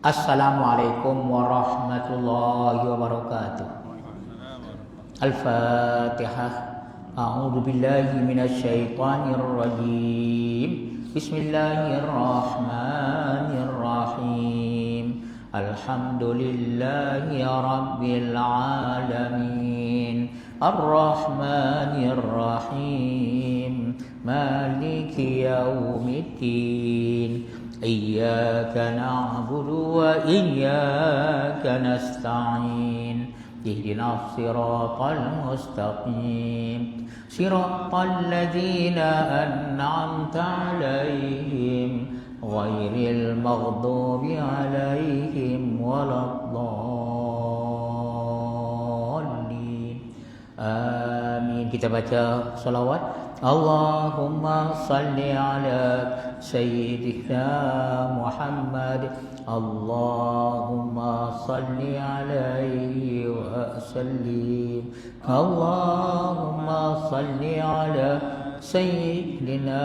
Assalamualaikum warahmatullahi wabarakatuh. Al-Fatihah. A'udzu billahi minasyaitonir rajim. Bismillahirrahmanirrahim. Alhamdulillahi rabbil alamin. Ar-Rahmanir Rahim. Maliki yaumiddin. Iyyaka na'budu wa iyyaka nasta'in. Ihdinas siratal mustaqim. Siratal ladzina an'amta 'alaihim ghairil maghdubi 'alaihim waladdallin. Amin. Kita baca salawat. Allahumma salli ala Sayyidina Muhammad. Allahumma salli alaihi wa sallim. Allahumma salli ala Sayyidina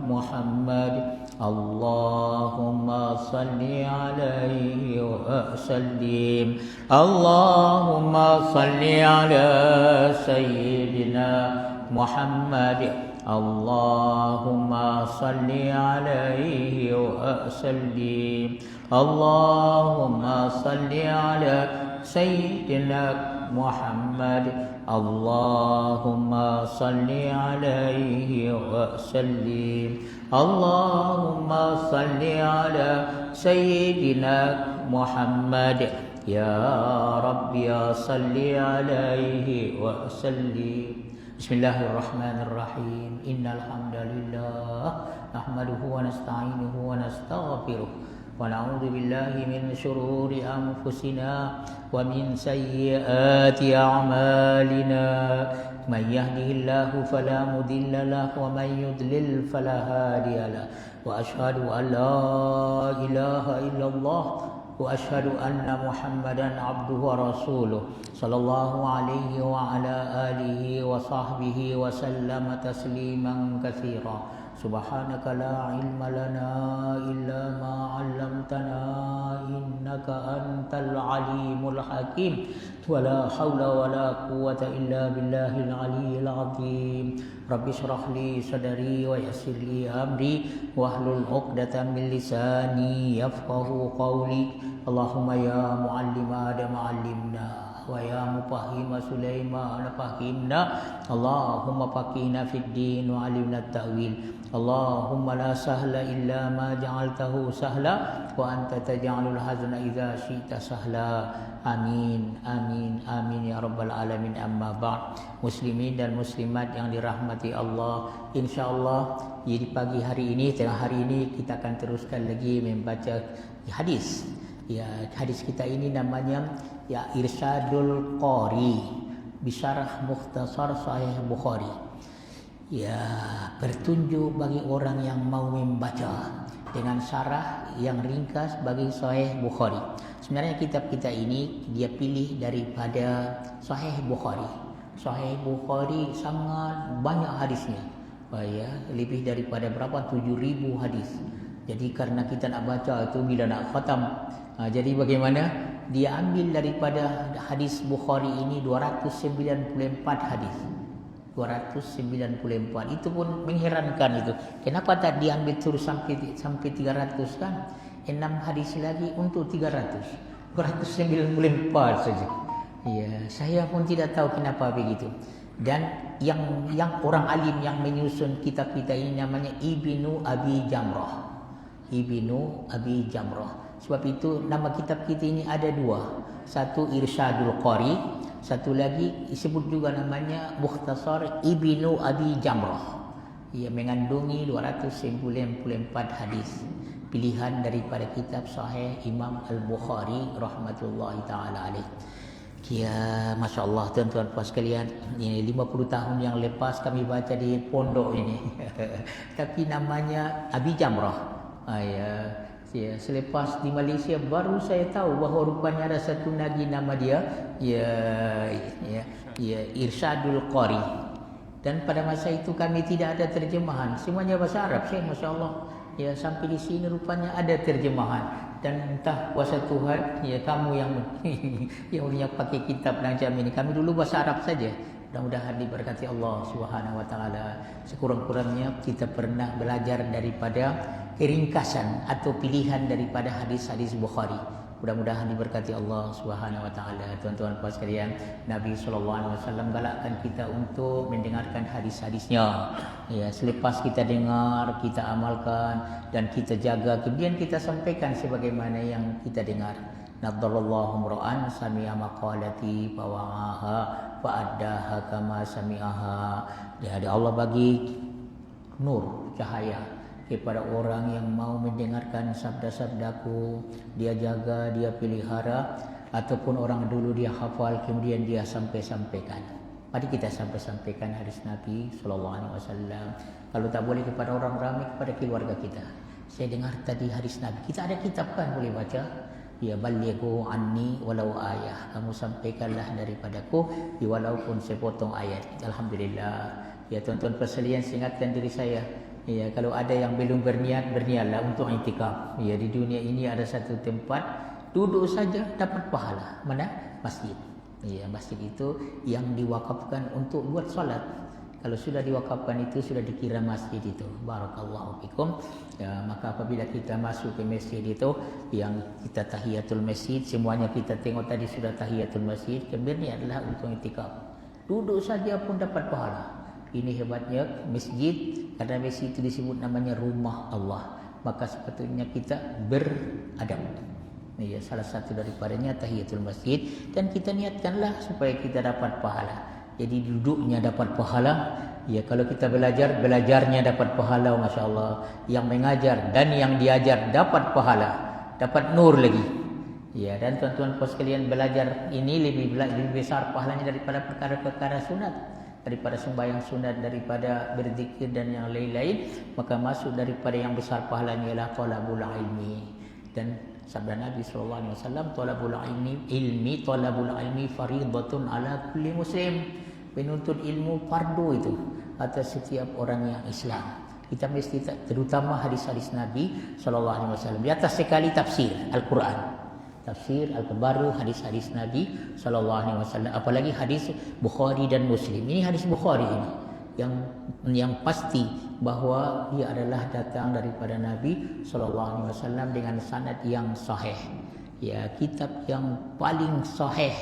Muhammad. Allahumma salli alaihi wa sallim. Allahumma salli ala Sayyidina Muhammad. Allahumma salli alaihi wa sallim. Allahumma salli ala Sayyidina Muhammad. Allahumma salli alaihi wa sallim. Allahumma salli ala Sayyidina Muhammad. Ya Rabbi ya salli alaihi wa sallim. Bismillahirrahmanirrahim. Innal hamdalillah nahmaduhu wa nasta'inuhu wa nastaghfiruh wa na'udzu billahi min shururi anfusina wa min sayyiati a'malina. Man yahdihillahu fala mudilla lahu wa man yudlil fala hadiya lahu. Wa asyhadu an la ilaha illallah wa asyhadu anna Muhammadan abduhu wa rasuluh sallallahu alaihi wa ala alihi wa sahbihi wa sallama tasliman katsira. Subhanaka la ilma lana illa ma 'allamtana innaka antal alimul hakim. Wa la haula wa la quwwata illa billahil aliyyil azim. Rabbi shrah li sadri wa yassir li amri wahlul 'uqdatam min lisani yafqahu qawli. Allahumma ya muallim Adam 'allimna wa ya mufahhim Sulaiman fahimna. Allahumma faqihna fid din wa 'allimna at-ta'wil. Allahumma la sahla illa ma ja'altahu sahla wa anta taj'alul hazna idza syi'ta sahla. Amin amin amin ya rabbal alamin. Amma ba'd. Muslimin dan muslimat yang dirahmati Allah, insyaallah di pagi hari ini, tengah hari ini kita akan teruskan lagi membaca hadis. Ya, hadis kita ini namanya ya Irsyadul Qari bisyarah Mukhtasar Sahih Bukhari. Ya, bertunjuk bagi orang yang mau membaca dengan syarah yang ringkas bagi Sahih Bukhari. Sebenarnya kitab kita ini dia pilih daripada Sahih Bukhari. Sahih Bukhari sangat banyak hadisnya. Ya, lebih daripada berapa? 7,000 hadis. Jadi karena kita nak baca itu bila nak khatam, jadi bagaimana? Dia ambil daripada hadis Bukhari ini 294 hadis. 294 itu pun mengherankan itu. Kenapa tak diambil terus sampai 300 kan? 6 hadis lagi untuk 300. 294 saja. Ya, saya pun tidak tahu kenapa begitu. Dan yang orang alim yang menyusun kitab kita ini namanya Ibnu Abi Jamrah. Ibnu Abi Jamrah. Sebab itu nama kitab kita ini ada dua. Satu Irsyadul Qari, satu lagi disebut juga namanya Mukhtasar Ibnu Abi Jamrah. Ia mengandungi 294 hadis. Pilihan daripada kitab Sahih Imam Al-Bukhari rahmatullahi taala alaih. Ya, Masya Allah tuan-tuan puan sekalian, ini 50 tahun yang lepas kami baca di pondok ini. Tapi namanya Abi Jamrah. Ya, selepas di Malaysia baru saya tahu bahawa rupanya ada satu lagi nama dia, Irsyadul Qari. Dan pada masa itu kami tidak ada terjemahan, semuanya bahasa Arab. Masya Allah. Ya, sampai di sini rupanya ada terjemahan. Dan entah kuasa Tuhan, ya kamu yang yang punya pakai kitab dan jam ini. Kami dulu bahasa Arab saja. Mudah-mudahan diberkati Allah Subhanahu wa taala. Sekurang-kurangnya kita pernah belajar daripada ringkasan atau pilihan daripada hadis-hadis Bukhari. Mudah-mudahan diberkati Allah Subhanahu wa taala. Tuan-tuan puan sekalian, Nabi sallallahu alaihi wasallam galakkan kita untuk mendengarkan hadis-hadisnya. Ya, selepas kita dengar, kita amalkan dan kita jaga, kemudian kita sampaikan sebagaimana yang kita dengar. Nadarallahu mura'an sami'a maqalati fawa'aha fa'addaha kama sami'aha. Ya, Allah bagi nur, cahaya kepada orang yang mau mendengarkan sabda-sabdaku, dia jaga, dia pelihara, ataupun orang dulu dia hafal kemudian dia sampaikan. Mari kita sampaikan hadis Nabi sallallahu alaihi wasallam. Kalau tak boleh kepada orang ramai, kepada keluarga kita. Saya dengar tadi hadis Nabi. Kita ada kitab kan boleh baca. Ya balighu anni walau ayah. Kamu sampaikanlah daripadaku walaupun sepotong ayat. Alhamdulillah. Ya tuan-tuan perselian, ingatkan diri saya. Ya, kalau ada yang belum berniat, berniatlah untuk iktikaf. Ya, di dunia ini ada satu tempat duduk saja dapat pahala. Mana? Masjid. Ya, masjid itu yang diwakafkan untuk buat solat. Kalau sudah diwakafkan itu sudah dikira masjid itu. Barakallahu fikum. Ya, maka apabila kita masuk ke masjid itu yang kita tahiyatul masjid, semuanya kita tengok tadi sudah tahiyatul masjid, berniatlah untuk iktikaf. Duduk saja pun dapat pahala. Ini hebatnya masjid, karena masjid itu disebut namanya rumah Allah. Maka sepatutnya kita beradab. Ya, salah satu daripadanya tahiyatul masjid, dan kita niatkanlah supaya kita dapat pahala. Jadi duduknya dapat pahala. Ya, kalau kita belajar, belajarnya dapat pahala, Masya Allah. Yang mengajar dan yang diajar dapat pahala, dapat nur lagi. Ya, dan tuan-tuan puan sekalian, belajar ini lebih besar pahalanya daripada perkara-perkara sunat, daripada sembahyang sunat, daripada berzikir dan yang lain-lain. Maka masuk daripada yang besar pahalanya ialah talabul ilmi. Dan sabda Nabi SAW, talabul ilmi faridatun ala kulli muslim. Menuntut ilmu fardu itu atas setiap orang yang Islam. Kita mesti, terutama hadis-hadis Nabi SAW. Di atas sekali tafsir Al-Quran, tafsir Al-Baru, hadis-hadis Nabi SAW. Apalagi hadis Bukhari dan Muslim. Ini hadis Bukhari ini yang pasti bahawa dia adalah datang daripada Nabi SAW dengan sanad yang sahih. Ya, kitab yang paling sahih.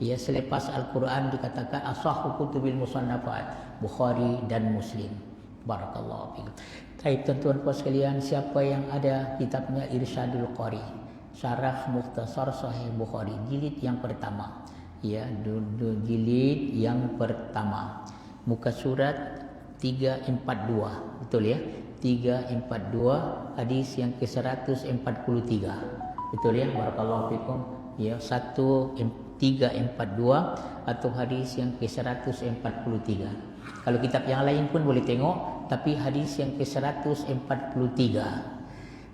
Ya, selepas Al-Quran dikatakan asahhu kutubil musannafat, Bukhari dan Muslim. Barakallahu fikum. Baik tuan-tuan puan sekalian, siapa yang ada kitabnya Irsyadul Qari, Syarah Mukhtasar Sahih Bukhari, jilid yang pertama. Ya, jilid yang pertama. Muka surat 342. Betul ya? 342, hadis yang ke-143. Betul ya? Barakallahu fikum. Ya, 342 atau hadis yang ke-143. Kalau kitab yang lain pun boleh tengok, tapi hadis yang ke-143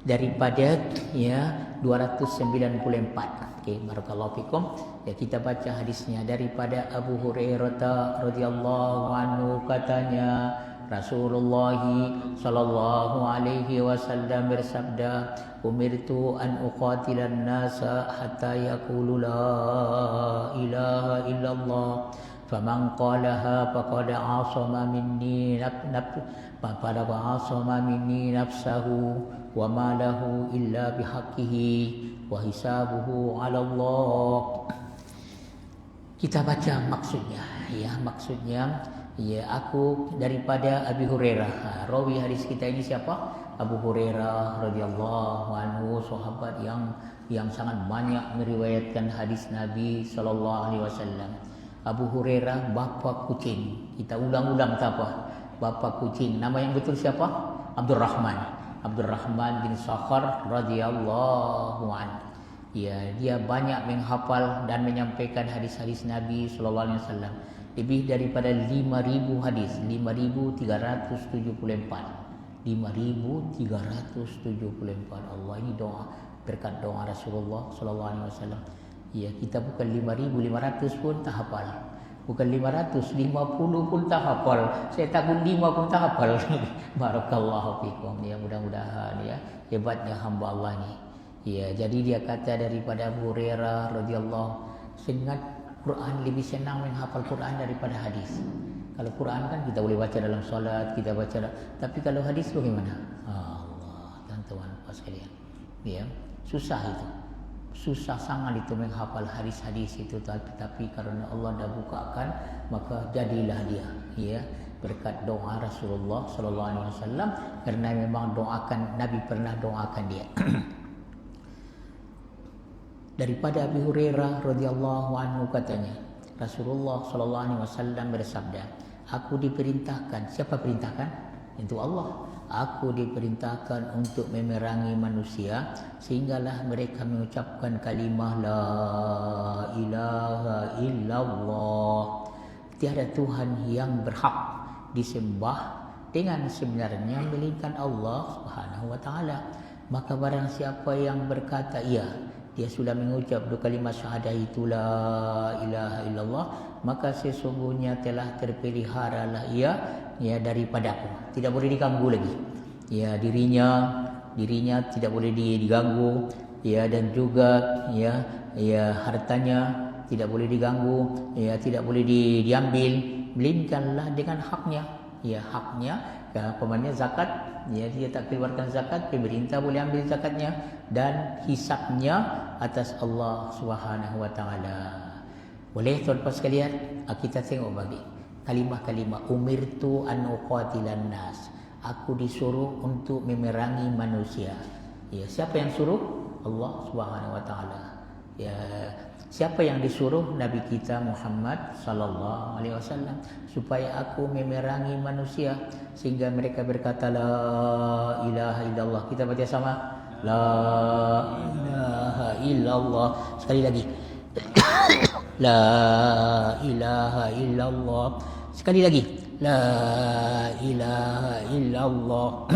daripada ya 294. Okey, barakallahu fikum. Ya, kita baca hadisnya daripada Abu Hurairah radhiyallahu anhu, katanya Rasulullah sallallahu alaihi wasallam bersabda, umirtu an uqatilan nasa hatta yaqulu la ilaha illallah faman qalaha faqad asama minni nafsahu wa ma lahu illa bihaqqihi wa hisabuhu 'ala Allah. Kita baca maksudnya, ya, aku daripada Abi Hurairah. Rawi hadis kita ini siapa? Abu Hurairah radhiyallahu anhu, sahabat yang sangat banyak meriwayatkan hadis Nabi sallallahu alaihi wasallam. Abu Hurairah bapa kucing. Kita ulang-ulang tak apa? Bapa kucing. Nama yang betul siapa? Abdurrahman bin Sakhar radhiyallahu anhu. Ya, dia banyak menghafal dan menyampaikan hadis-hadis Nabi sallallahu alaihi wasallam. Lebih daripada 5,000 hadis, 5,374. 5,374. Allah, ini doa, berkat doa Rasulullah sallallahu alaihi wasallam. Ya, kita bukan 5,500 pun tak hafal. Bukan 550 pun tak hafal. Saya takut 5 pun tak hafal. Barakallahu fikum. Ya, mudah-mudahan ya, hebatnya hamba Allah ni. Ya, jadi dia kata daripada Abu Hurairah radhiyallahu, sangat Quran lebih senang menghafal Quran daripada hadis. Kalau Quran kan kita boleh baca dalam solat, kita baca, tapi kalau hadis bagaimana? Allah, tuan-tuan puas sekalian. Ya, susah itu. Susah sangat itu menghafal hadis-hadis itu, tapi karena Allah dah bukakan, maka jadilah dia, ya, berkat doa Rasulullah sallallahu alaihi wasallam, karena memang doakan Nabi pernah doakan dia. Daripada Abu Hurairah radhiyallahu anhu katanya, Rasulullah sallallahu alaihi wasallam bersabda, aku diperintahkan, siapa perintahkan? Itu Allah. Aku diperintahkan untuk memerangi manusia sehinggalah mereka mengucapkan kalimah la ilaha illallah. Tiada Tuhan yang berhak disembah dengan sebenarnya melainkan Allah Subhanahu wa taala. Maka barang siapa yang berkata iya, dia sudah mengucap dua kalimat syahadah itu la ilaha illallah, maka sesungguhnya telah terpeliharalah ia ya daripadaku, tidak boleh diganggu lagi. Ya, dirinya tidak boleh diganggu, ya, dan juga ya hartanya tidak boleh diganggu, ya, tidak boleh diambil, melainkanlah dengan haknya. Ya, haknya ya, pemanya zakat, ya, dia tak keluarkan zakat, pemerintah boleh ambil zakatnya, dan hisabnya atas Allah Subhanahu wa taala. Boleh tuan-tuan sekalian, kita tengok bagi kalimah-kalimah umirtu an uqatilan nas. Aku disuruh untuk memerangi manusia. Ya, siapa yang suruh? Allah Subhanahu wa taala. Ya, siapa yang disuruh? Nabi kita Muhammad sallallahu alaihi wasallam, supaya aku memerangi manusia sehingga mereka berkata la ilaha illallah. Kita baca sama, la ilaha illallah. Sekali lagi. La ilaha illallah. Sekali lagi, la ilaha illallah.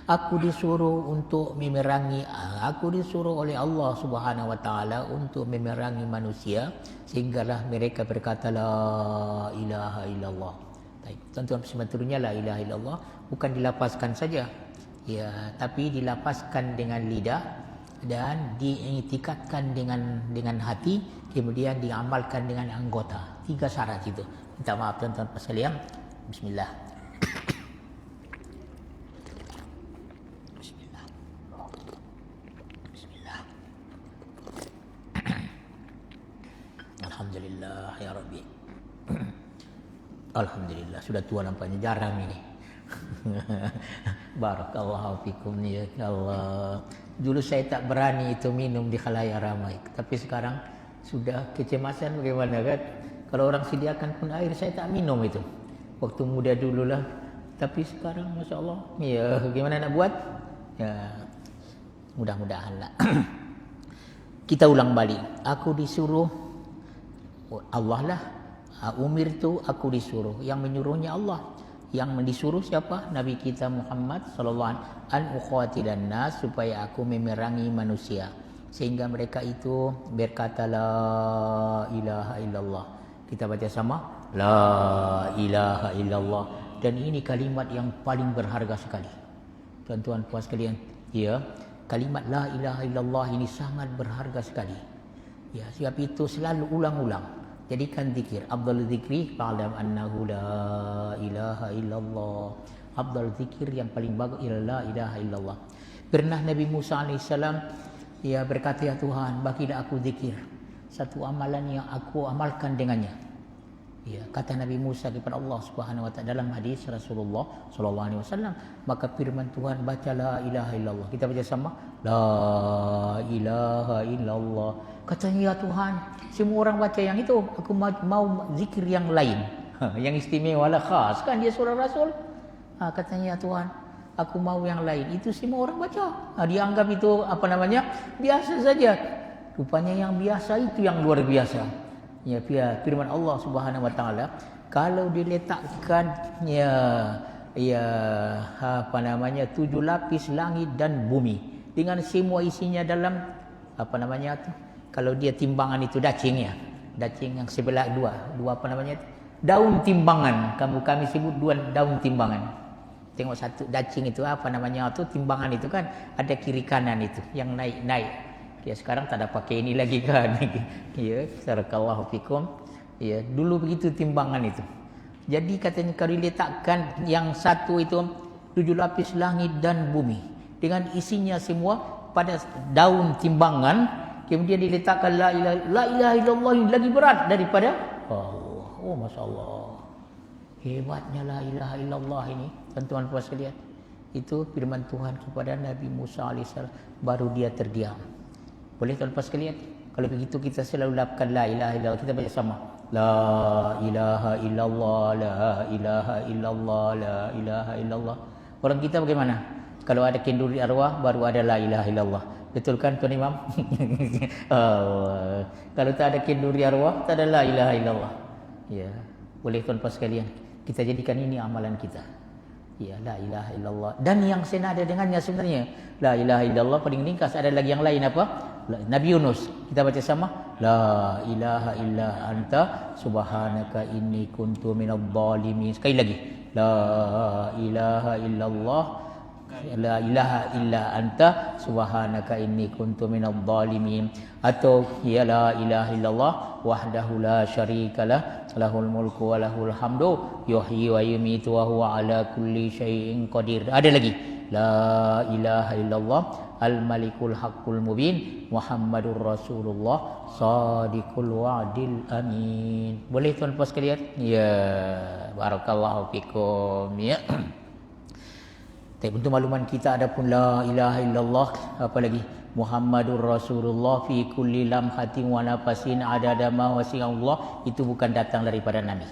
Aku disuruh untuk memerangi, aku disuruh oleh Allah Subhanahu wa taala untuk memerangi manusia sehinggalah mereka berkata la ilaha illallah. Baik, tuan-tuan sebenarnya la ilaha illallah bukan dilapaskan saja, ya, tapi dilapaskan dengan lidah dan diiktikadkan dengan hati, kemudian diamalkan dengan anggota. 3 syarat itu. Minta maaf tuan-tuan sekalian. Bismillah. Bismillah. Bismillah. Alhamdulillah ya Rabbi. Alhamdulillah, sudah tua nampaknya, jarang ini. Barakallahu fikum ya Allah. Dulu saya tak berani itu minum di khalayak ramai, tapi sekarang sudah kecemasan bagaimana kan? Kalau orang sediakan pun air, saya tak minum itu. Waktu muda dululah, tapi sekarang Masya Allah, ya gimana nak buat? Ya, mudah-mudahan lah. Kita ulang balik. Aku disuruh Allah lah. Umir tu aku disuruh. Yang menyuruhnya Allah. Yang disuruh siapa? Nabi kita Muhammad sallallahu alaihi wasallam, an uqatilan nas, supaya aku memerangi manusia sehingga mereka itu berkata la ilaha illallah. Kita baca sama, la ilaha illallah. Dan ini kalimat yang paling berharga sekali. Tuan-tuan puas sekalian, ya, kalimat la ilaha illallah ini sangat berharga sekali. Ya, sebab itu selalu ulang-ulang. Jadikan zikir. Afdal zikri fa'lam annahu la ilaha illallah. Afdal zikir yang paling bagus ialah la ilaha illallah. Pernah Nabi Musa alaihissalam ya berkata, ya Tuhan, bagilah aku zikir, satu amalan yang aku amalkan dengannya. Ya, kata Nabi Musa kepada Allah Subhanahu wa taala dalam hadis Rasulullah sallallahu alaihi wasallam, maka firman Tuhan, baca la ilaha illallah. Kita baca sama, la ilaha illallah. Katanya, ya Tuhan, semua orang baca yang itu, aku mau zikir yang lain. Yang istimewa lah, khas kan dia surah Rasul. Katanya, ya Tuhan, aku mau yang lain. Itu semua orang baca. Dianggap itu apa namanya? Biasa saja. Rupanya yang biasa itu yang luar biasa. Ya, firman Allah Subhanahu wa taala, kalau diletakkan apa namanya 7 lapis langit dan bumi dengan semua isinya dalam apa namanya tu? Kalau dia timbangan itu dacing yang sebelah dua apa namanya? Daun timbangan. Kami sebut 2 daun timbangan. tengok satu dacing itu apa namanya tu timbangan itu kan ada kiri kanan itu yang naik. Ya sekarang tak ada pakai ini lagi kan. Ya, barakallahu fikum. Ya, dulu begitu timbangan itu. Jadi katanya kalau diletakkan yang satu itu 7 lapis langit dan bumi dengan isinya semua pada daun timbangan, kemudian diletakkan la ilaha illallah yang lebih berat daripada Allah. Oh masya-Allah. Hebatnya la ilaha illallah ini, tuan-tuan puan sekalian. Itu firman Tuhan kepada Nabi Musa alaihissalam, baru dia terdiam. Boleh tuan-tuan sekalian? Kalau begitu kita selalu lakukan la ilaha illallah, kita baca sama. La ilaha illallah, la ilaha illallah, la ilaha illallah. Orang kita bagaimana? Kalau ada kenduri arwah baru ada la ilaha illallah. Betul kan Tuan Imam? Kalau tak ada kenduri arwah, tak ada la ilaha illallah. Ya, boleh tuan-tuan sekalian, kita jadikan ini amalan kita. Ya, la ilaha illallah. Dan yang senada dengannya sebenarnya la ilaha illallah paling ringkas. Ada lagi yang lain apa? Nabi Yunus. Kita baca sama. La ilaha illa anta subhanaka inni kuntu minadh dhalimin. Sekali lagi. La ilaha illallah. La ilaha illa anta subhanaka inni kuntu minadh dhalimin. Atau ya la ilaha illallah wahdahu la syarikalah lahul mulku wa lahul hamdu yuhyi wa yumitu wa huwa ala kulli syai'in qadir. Ada lagi. La ilaha illallah al-malikul haqqul mubin Muhammadur Rasulullah sadiqul wa'dil amin. Boleh tuan-tuan sekalian? Ya, barakallahu fikum ya. Tapi untuk makluman kita ada pun la ilaha illallah, apa lagi? Muhammadur Rasulullah fi kulli lamhatin wa nafasin adada ma wasi'allah. Itu bukan datang daripada Nabi.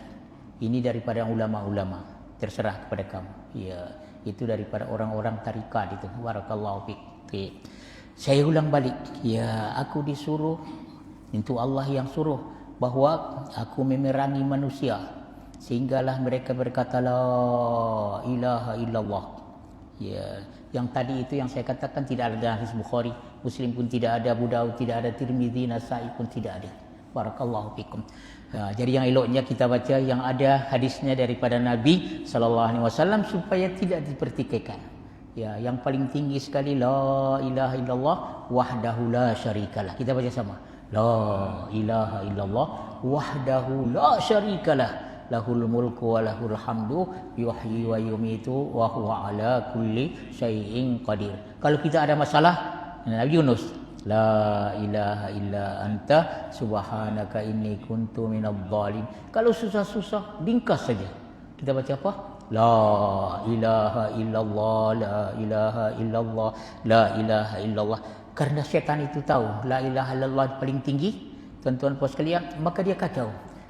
Ini daripada ulama-ulama. Terserah kepada kamu. Ya, itu daripada orang-orang tarikat itu. Barakallahu fiik. Saya ulang balik. Ya, aku disuruh, itu Allah yang suruh, bahawa aku memerangi manusia sehinggalah mereka berkata la ilaha illallah. Ya, yang tadi itu yang saya katakan tidak ada hadis Bukhari, Muslim pun tidak ada, Abu Daud tidak ada, Tirmizi, Nasa'i pun tidak ada. Barakallahu fikum. Jadi yang eloknya kita baca yang ada hadisnya daripada Nabi sallallahu alaihi wasallam supaya tidak dipertikaikan. Ya, yang paling tinggi sekali la ilaha illallah wahdahu la syarikalah. Kita baca sama. La ilaha illallah wahdahu la syarikalah. Lahul mulku wa lahul hamdu yuhyi wa yumitu wa huwa ala kulli syai'in qadir. Kalau kita ada masalah, Nabi Yunus, la ilaha illa anta subhanaka inni kuntu minadh dhalim. Kalau susah-susah ringkas saja. Kita baca apa? La ilaha illallah, la ilaha illallah, la ilaha illallah. Karena syaitan itu tahu la ilaha illallah paling tinggi, tuan-tuan puan sekalian, maka dia kacau.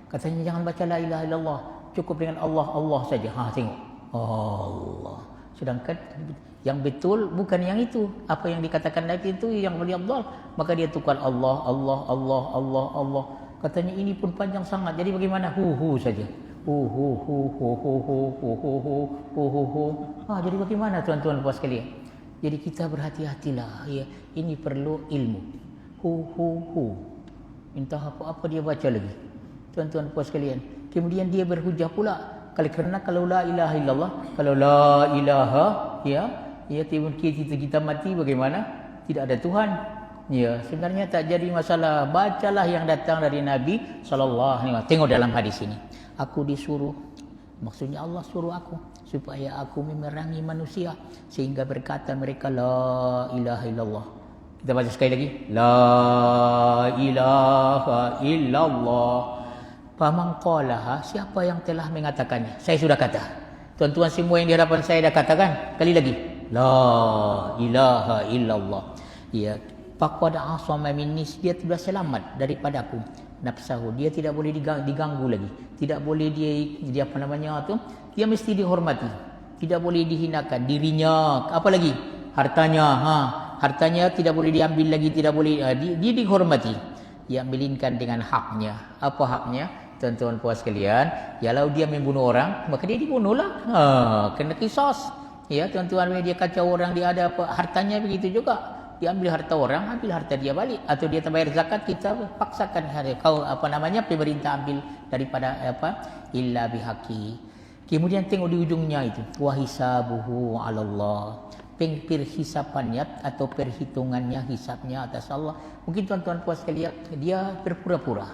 Katanya jangan baca la ilaha illallah, cukup dengan Allah, Allah saja. Tengok. Allah. Sedangkan yang betul bukan yang itu. Apa yang dikatakan Nabi itu yang paling afdal, maka dia tukar Allah, Allah, Allah, Allah, Allah. Katanya ini pun panjang sangat. Jadi bagaimana? Hu saja. Hu. Jadi bagaimana tuan-tuan puan sekalian? Jadi kita berhati-hatilah ya. Ini perlu ilmu. Hu. Entah apa dia baca lagi. Tuan-tuan puan sekalian. Kemudian dia berhujah pula. Kerana kalau la ilaha illallah, kalau la ilaha ya kita mati bagaimana? Tidak ada Tuhan. Ya, sebenarnya tak jadi masalah. Bacalah yang datang dari Nabi sallallahu alaihi wasallam. Tengok dalam hadis ini. Aku disuruh, maksudnya Allah suruh aku supaya aku memerangi manusia sehingga berkata mereka la ilaha illallah. Kita baca sekali lagi. La ilaha illallah. Faman qalaha, siapa yang telah mengatakannya? Saya sudah kata. Tuan-tuan semua yang di hadapan saya dah katakan. Kali lagi. La ilaha illallah. Ya, faqad asama minni, dia telah selamat daripada aku. Nafsahu, dia tidak boleh diganggu lagi. Tidak boleh dia apa namanya tu? Dia mesti dihormati. Tidak boleh dihinakan dirinya. Apa lagi? Hartanya, hartanya tidak boleh diambil lagi, tidak boleh dia dihormati. Diambilkan dengan haknya. Apa haknya? Tuan-tuan puan sekalian, kalau dia membunuh orang, maka dia dibunuhlah. Kena kisos. Ya, tuan-tuan, dia kacau orang, dia ada apa, hartanya begitu juga. Diambil harta orang, ambil harta dia balik. Atau dia terbayar zakat, kita paksakan kau pemerintah ambil daripada illa bihaqi. Kemudian tengok di ujungnya itu, wa hisabuhu 'ala Allah. Perhisapannya atau perhitungannya, hisabnya atas Allah. Mungkin tuan-tuan puan sekalian, dia berpura-pura.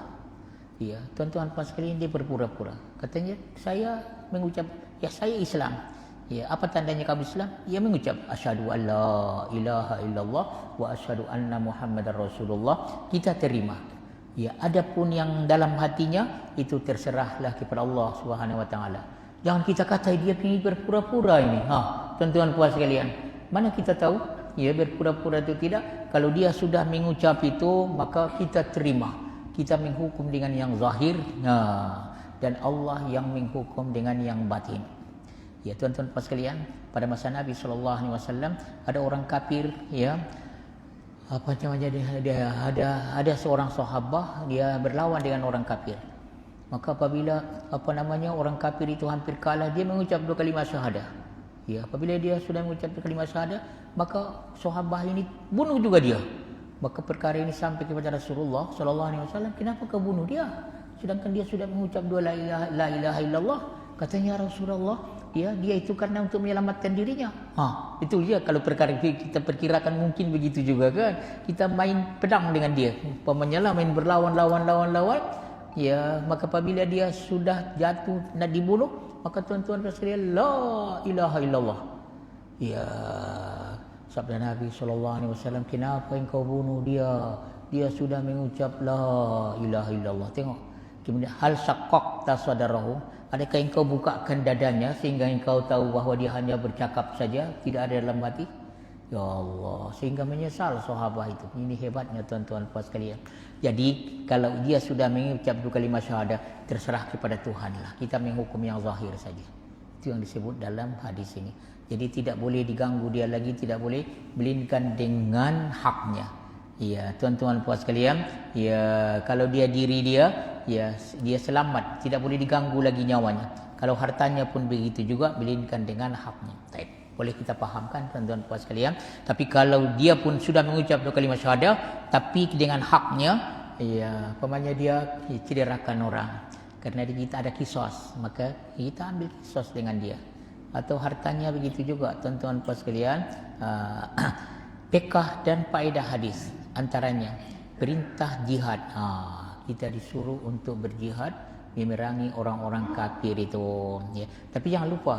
Ya, tuan-tuan puan sekalian, dia berpura-pura. Katanya, saya mengucap, ya saya Islam. Ya, apa tandanya kamu Islam? Ya mengucap asyhadu an la ilaha illallah wa asyhadu anna Muhammadar Rasulullah. Kita terima. Ya, adapun yang dalam hatinya itu terserahlah kepada Allah Subhanahu wa taala. Jangan kita kata dia ini berpura-pura ini. Tuan-tuan puan sekalian, mana kita tahu ya berpura-pura itu tidak? Kalau dia sudah mengucap itu, maka kita terima. Kita menghukum dengan yang zahir, dan Allah yang menghukum dengan yang batin. Ya, tuan-tuan puan sekalian, pada masa Nabi SAW ada orang kafir, ya, apa namanya, dia ada seorang sahabat, dia berlawan dengan orang kafir. Maka apabila orang kafir itu hampir kalah, dia mengucap 2 kalimat syahadah. Ya, apabila dia sudah mengucap 2 kalimat syahadah, maka sahabat ini bunuh juga dia. Maka perkara ini sampai kepada Rasulullah SAW, kenapa kau bunuh dia? Sedangkan dia sudah mengucap 2 la ilaha illallah. Katanya Rasulullah, ya, dia itu karena untuk menyelamatkan dirinya. Itu dia. Kalau perkara kita perkirakan mungkin begitu juga kan. Kita main pedang dengan dia, umpamanya main berlawan, ya, maka apabila dia sudah jatuh nak dibunuh, maka tuan-tuan sekalian, la ilaha illallah. Ya, sabda Nabi SAW, kenapa engkau bunuh dia? Dia sudah mengucap la ilaha illallah. Tengok. Kemudian hal syaqqaqta sadarahu, adakah engkau bukakan dadanya sehingga engkau tahu bahawa dia hanya bercakap saja, tidak ada dalam hati? Ya Allah, sehingga menyesal sahabat itu. Ini hebatnya tuan-tuan puan sekalian. Jadi kalau dia sudah mengucap 2 kalimat syahadah, terserah kepada Tuhan lah. Kita menghukum yang zahir saja. Itu yang disebut dalam hadis ini. Jadi tidak boleh diganggu dia lagi, tidak boleh melainkan dengan haknya. Ya, tuan-tuan puan sekalian, ya, kalau dia diri dia, ya, dia selamat, tidak boleh diganggu lagi nyawanya. Kalau hartanya pun begitu juga, melainkan dengan haknya. Baik, boleh kita pahamkan tuan-tuan puan sekalian. Tapi kalau dia pun sudah mengucap 2 kalimat syahadah, tapi dengan haknya, ya, umpamanya dia cederakan orang, karena kita ada kisos, maka kita ambil kisos dengan dia. Atau hartanya begitu juga, tuan-tuan puan sekalian. Pekah dan faedah hadis antaranya perintah jihad. Kita disuruh untuk berjihad memerangi orang-orang kafir itu, ya. Tapi jangan lupa,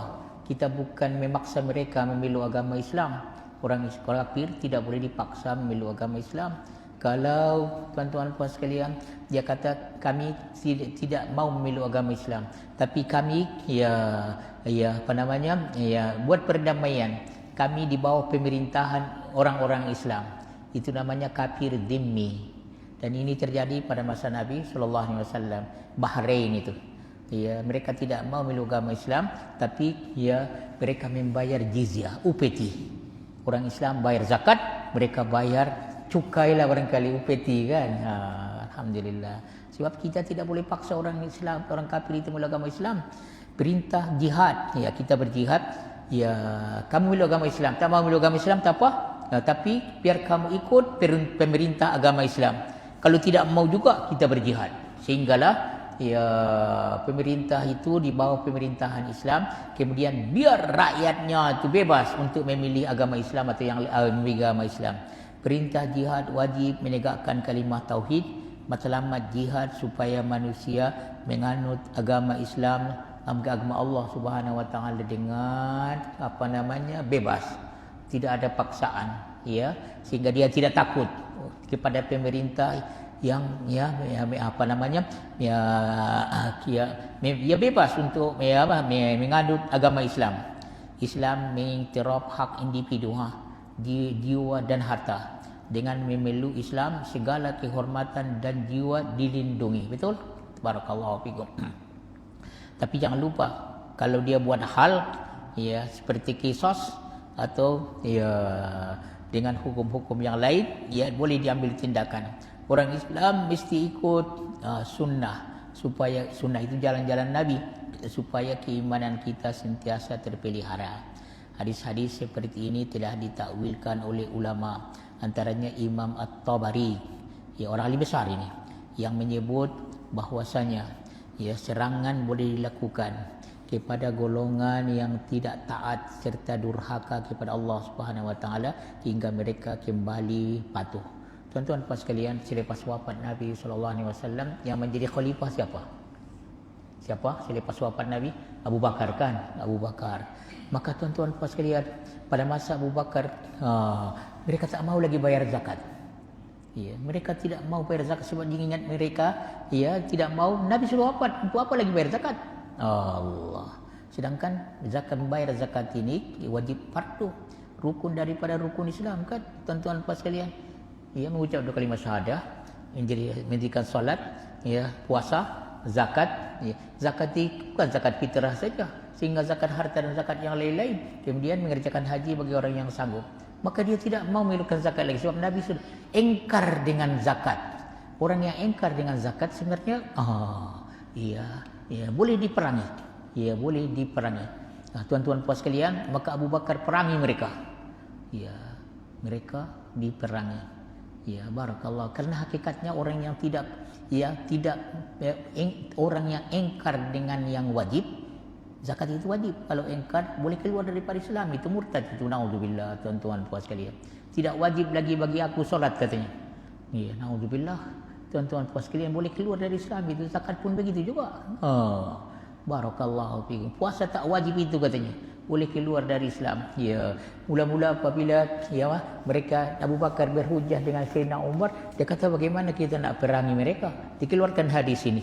kita bukan memaksa mereka memeluk agama Islam. Orang kafir tidak boleh dipaksa memeluk agama Islam. Kalau tuan-tuan puan sekalian, dia kata kami tidak mau memeluk agama Islam, tapi kami buat perdamaian, kami di bawah pemerintahan orang-orang Islam. Itu namanya kafir dhimmi. Dan ini terjadi pada masa Nabi SAW. Bahrain itu. Ya, mereka tidak mau memeluk agama Islam, tapi ya mereka membayar jizyah, upeti. Orang Islam bayar zakat, mereka bayar cukai lah barangkali, upeti kan. Alhamdulillah. Sebab kita tidak boleh paksa orang Islam, orang kafir itu memeluk agama Islam. Perintah jihad, ya, kita berjihad. Ya, kamu meluk agama Islam, tak mau meluk agama Islam tak apa, tapi biar kamu ikut pemerintah agama Islam. Kalau tidak mau juga, kita berjihad. Sehinggalah ya pemerintah itu di bawah pemerintahan Islam, kemudian biar rakyatnya itu bebas untuk memilih agama Islam atau yang memilih agama Islam. Perintah jihad wajib menegakkan kalimah tauhid, matlamat jihad supaya manusia menganut agama Islam, agama Allah Subhanahu wa taala dengan bebas, tidak ada paksaan, ya, sehingga dia tidak takut kepada pemerintah yang bebas untuk menganut agama Islam. Islam mengiktiraf hak individu, jiwa dan harta. Dengan memeluk Islam, segala kehormatan dan jiwa dilindungi. Betul? Barakallahu fikum. Tapi jangan lupa, kalau dia buat hal ya seperti kisos atau ya dengan hukum-hukum yang lain, ya boleh diambil tindakan. Orang Islam mesti ikut sunnah, supaya sunnah itu jalan-jalan Nabi, supaya keimanan kita sentiasa terpelihara. Hadis-hadis seperti ini telah ditakwilkan oleh ulama, antaranya Imam At-Tabari, ya orang ahli besar ini, yang menyebut bahwasanya ya serangan boleh dilakukan, kepada golongan yang tidak taat serta durhaka kepada Allah Subhanahu wa taala hingga mereka kembali patuh. Tuan-tuan puan sekalian, selepas wafat Nabi sallallahu alaihi wasallam yang menjadi khalifah siapa? Siapa selepas wafat Nabi? Abu Bakar kan? Abu Bakar. Maka tuan-tuan puan sekalian, pada masa Abu Bakar mereka tak mau lagi bayar zakat. Ya, mereka tidak mau bayar zakat sebab ingat mereka tidak mau Nabi suruh wafat, untuk apa lagi bayar zakat? Allah. Sedangkan zakat, membayar zakat ini wajib fardu, rukun daripada rukun Islam kan, tuan-tuan puan sekalian. Mengucap dua kalimat syahadah, mendirikan solat, puasa, zakat. Zakat itu bukan zakat fitrah saja, sehingga zakat harta dan zakat yang lain-lain. Kemudian mengerjakan haji bagi orang yang sanggup. Maka dia tidak mau mengeluarkan zakat lagi sebab Nabi sudah engkar dengan zakat. Orang yang engkar dengan zakat sebenarnya boleh diperangi. Boleh diperangi. Nah, tuan-tuan puan sekalian, maka Abu Bakar perangi mereka. Mereka diperangi. Barakallah. Karena hakikatnya orang yang orang yang engkar dengan yang wajib, zakat itu wajib. Kalau engkar boleh keluar daripada Islam, itu murtad, itu naudzubillah tuan-tuan puan sekalian. Tidak wajib lagi bagi aku solat katanya. Naudzubillah tuan-tuan puan sekalian, boleh keluar dari Islam, itu zakat pun begitu juga. Barakallahu fikum. Puasa tak wajib itu katanya, boleh keluar dari Islam. Mula-mula apabila mereka Abu Bakar berhujah dengan Sayyidina Umar, dia kata bagaimana kita nak perangi mereka? Dikeluarkan hadis ini.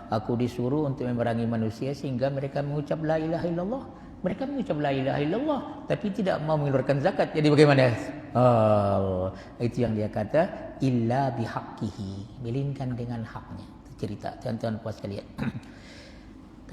Aku disuruh untuk memerangi manusia sehingga mereka mengucap la ilaha illallah. Mereka mengucap la ilaha illallah tapi tidak mau mengeluarkan zakat. Jadi bagaimana? Itu yang dia kata illa bihaqqihi, melainkan dengan haknya. Itu cerita tuan-tuan puan sekalian.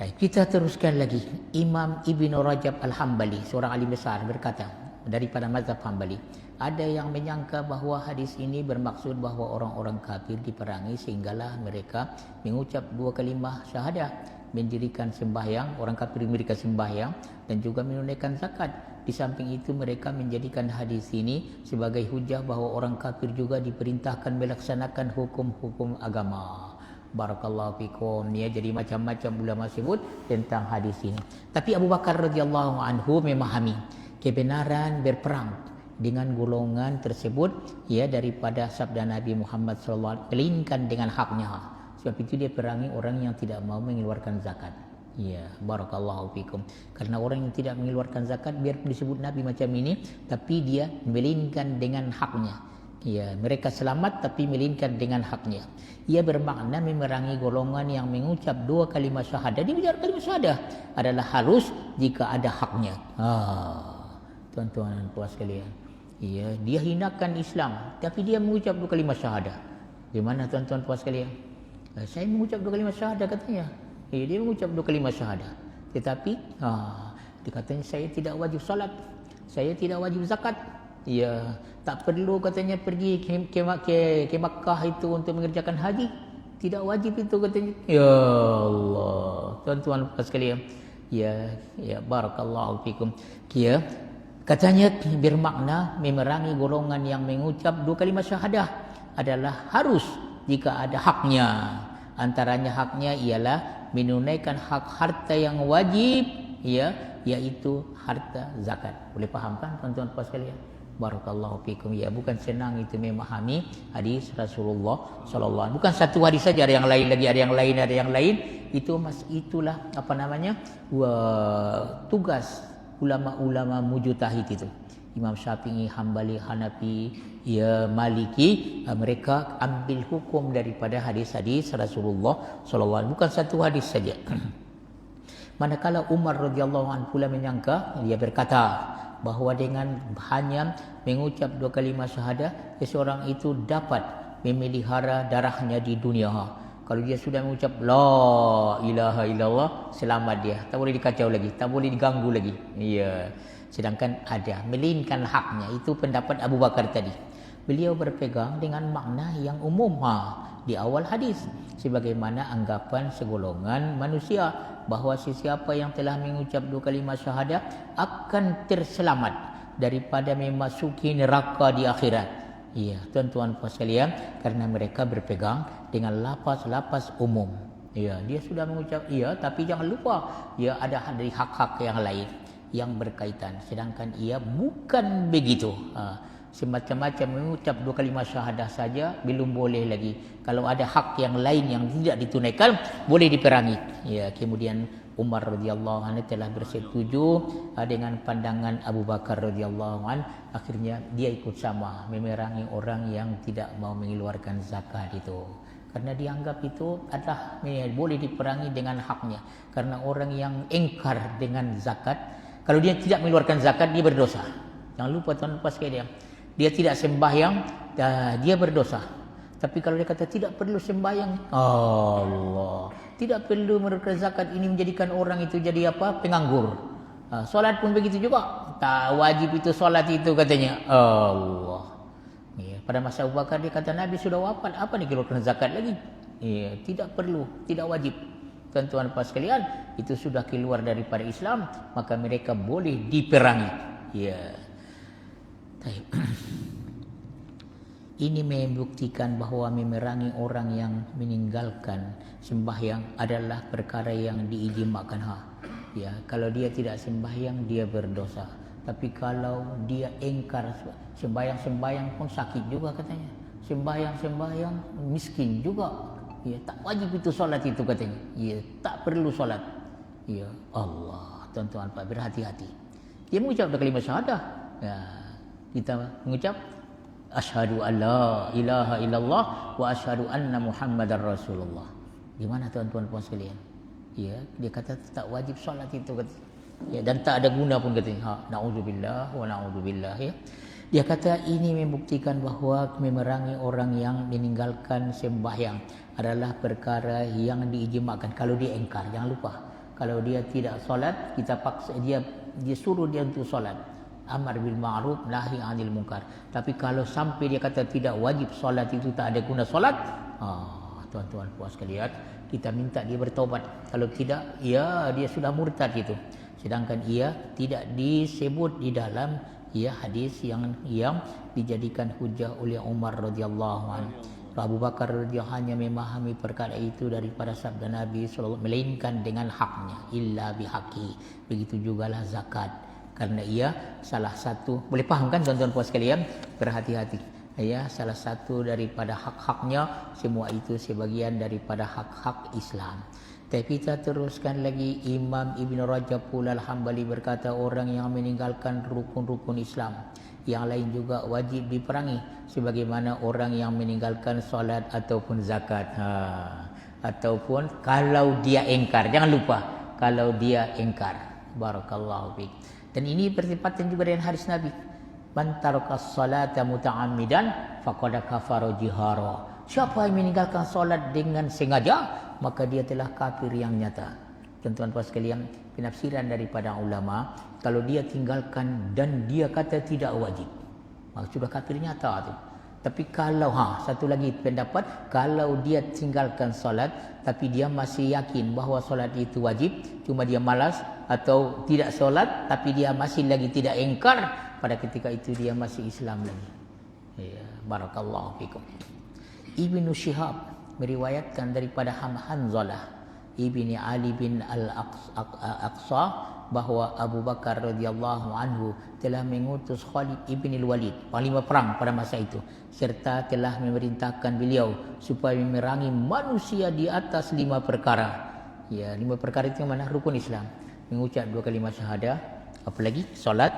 Kita teruskan lagi. Imam Ibn Rajab Al-Hambali, seorang alim besar, berkata daripada mazhab Hambali, ada yang menyangka bahawa hadis ini bermaksud bahawa orang-orang kafir diperangi sehinggalah mereka mengucap dua kalimah syahadah, mendirikan sembahyang, orang kafir mendirikan sembahyang dan juga menunaikan zakat. Di samping itu mereka menjadikan hadis ini sebagai hujah bahawa orang kafir juga diperintahkan melaksanakan hukum-hukum agama. Barakallahu fikum. Jadi macam-macam ulama sebut tentang hadis ini. Tapi Abu Bakar radhiyallahu anhu memahami kebenaran berperang dengan golongan tersebut daripada sabda Nabi Muhammad sallallahu alaihi wasallam, melainkan dengan haknya. Sebab itu dia perangi orang yang tidak mau mengeluarkan zakat. Barakallahu fikum. Karena orang yang tidak mengeluarkan zakat, biar disebut Nabi macam ini, tapi dia melainkan dengan haknya. Mereka selamat tapi melainkan dengan haknya. Ia bermakna memerangi golongan yang mengucap dua kalimat syahadah. Dia mengucap kalimat syahadah adalah harus jika ada haknya. Tuan-tuan dan puan sekalian, dia hinakan Islam tapi dia mengucap dua kalimat syahadah. Di mana tuan-tuan puan sekalian? Saya mengucap dua kalimat syahadah katanya. Dia mengucap dua kalimat syahadah. Tetapi dia katanya saya tidak wajib salat, saya tidak wajib zakat. Tak perlu katanya pergi ke Makkah itu untuk mengerjakan haji. Tidak wajib itu katanya. Ya Allah, tuan-tuan sekalian. Barakallahu fikum. Katanya bermakna memerangi golongan yang mengucap dua kalimat syahadah adalah harus jika ada haknya. Antaranya haknya ialah menunaikan hak harta yang wajib, yaitu harta zakat. Boleh faham kan tuan-tuan puan sekalian? Barakallahu fikum. Bukan senang itu memahami hadis Rasulullah sallallahu alaihi wasallam. Bukan satu hadis saja, ada yang lain lagi, ada yang lain. Itulah tugas ulama-ulama mujtahid itu. Imam Syafi'i, Hambali, Hanafi, Maliki, mereka ambil hukum daripada hadis-hadis Rasulullah sallallahu alaihi wasallam. Bukan satu hadis saja. Manakala Umar radhiyallahu anhu pula menyangka, dia berkata bahawa dengan hanya mengucap dua kalimat syahadah, seseorang itu dapat memelihara darahnya di dunia. Kalau dia sudah mengucap la ilaha illallah, selamat dia, tak boleh dikacau lagi, tak boleh diganggu lagi. Sedangkan ada melainkan haknya. Itu pendapat Abu Bakar tadi. Beliau berpegang dengan makna yang umum di awal hadis, sebagaimana anggapan segolongan manusia bahawa sesiapa yang telah mengucap dua kalimat syahadah akan terselamat daripada memasuki neraka di akhirat. Tuan-tuan puan sekalian, karena mereka berpegang dengan lafaz-lafaz umum. Ya, dia sudah mengucap iya, tapi jangan lupa ya ada dari hak-hak yang lain yang berkaitan. Sedangkan ia bukan begitu. Semacam-macam mengucap 2 kalimah syahadah saja belum boleh lagi. Kalau ada hak yang lain yang tidak ditunaikan, boleh diperangi. Ya, kemudian Umar radhiyallahu anhu telah bersetuju dengan pandangan Abu Bakar radhiyallahu anhu. Akhirnya dia ikut sama memerangi orang yang tidak mau mengeluarkan zakat itu. Karena dianggap itu adalah boleh diperangi dengan haknya. Karena orang yang engkar dengan zakat, kalau dia tidak mengeluarkan zakat, dia berdosa. Jangan lupa tuan-tuan sekalian, dia tidak sembahyang, dia berdosa. Tapi kalau dia kata tidak perlu sembahyang, Allah, tidak perlu mengeluarkan zakat, ini menjadikan orang itu jadi apa? Penganggur. Solat pun begitu juga, tak wajib itu solat itu katanya. Allah. Ya, pada masa Abu Bakar dia kata Nabi sudah wafat, apa nih keluarkan zakat lagi? Ya, tidak perlu, tidak wajib. Tuan-tuan pas sekalian, itu sudah keluar daripada Islam, maka mereka boleh diperangi. Ya. Ini membuktikan bahawa memerangi orang yang meninggalkan sembahyang adalah perkara yang diijma'kan. Ya, kalau dia tidak sembahyang dia berdosa. Tapi kalau dia engkar sembahyang pun sakit juga katanya. Sembahyang miskin juga. Ya, tak wajib itu solat itu katanya. Ya, tak perlu solat. Ya, Allah, tuan-tuan Pak, berhati-hati. Dia mengucap kalimat syahadah. Ya, kita mengucap asyhadu alla ilaha illallah wa asyhadu anna muhammadar rasulullah. Di mana tuan-tuan puan sekalian? Ya, dia kata tak wajib solat itu katanya. Ya, dan tak ada guna pun katanya. Na'udzubillah wa na'udzubillah ya. Dia kata ini membuktikan bahawa memerangi orang yang meninggalkan sembahyang adalah perkara yang diijma'kan. Kalau dia engkar, jangan lupa. Kalau dia tidak solat, kita paksa dia suruh dia untuk solat. Amar bil ma'ruf nahi 'anil munkar. Tapi kalau sampai dia kata tidak wajib solat itu, tak ada guna solat, tuan-tuan puas sekalian, kita minta dia bertaubat. Kalau tidak, ya dia sudah murtad itu. Sedangkan ia tidak disebut di dalam hadis yang dijadikan hujah oleh Umar radhiyallahu anhu. Abu Bakar radhiyallahu hanya memahami perkara itu daripada sabda Nabi sallallahu melainkan dengan haknya, illa bihaqi. Begitu jugalah zakat. Karena ia salah satu, boleh faham kan tuan-tuan puas sekalian? Berhati-hati. Ya, salah satu daripada hak-haknya, semua itu sebagian daripada hak-hak Islam. Tapi kita teruskan lagi, Imam Ibn Rajab pula Al-Hambali berkata orang yang meninggalkan rukun-rukun Islam yang lain juga wajib diperangi, sebagaimana orang yang meninggalkan solat ataupun zakat. Ataupun kalau dia engkar, jangan lupa kalau dia engkar. Barakallahu fiik. Dan ini bertepatan juga dengan hadis Nabi. Man tarakas salata muta'ammidan faqad kafara jihara. Siapa yang meninggalkan solat dengan sengaja, maka dia telah kafir yang nyata. Tuan-tuan puan sekalian, penafsiran daripada ulama, kalau dia tinggalkan dan dia kata tidak wajib, maka sudah kafir nyata tu. Tapi kalau satu lagi pendapat, kalau dia tinggalkan solat tapi dia masih yakin bahawa solat itu wajib, cuma dia malas atau tidak solat tapi dia masih lagi tidak engkar, pada ketika itu dia masih Islam lagi. Ya, barakallahu fikum. Ibnu Syihab meriwayatkan daripada Hanzalah ibni Ali bin Al-Aqsa bahawa Abu Bakar radhiyallahu anhu telah mengutus Khalid ibn al-Walid, panglima perang pada masa itu, serta telah memerintahkan beliau supaya memerangi manusia di atas 5 perkara. Ya, 5 perkara itu yang mana? Rukun Islam. Mengucap 2 kalimah syahadah, apalagi solat,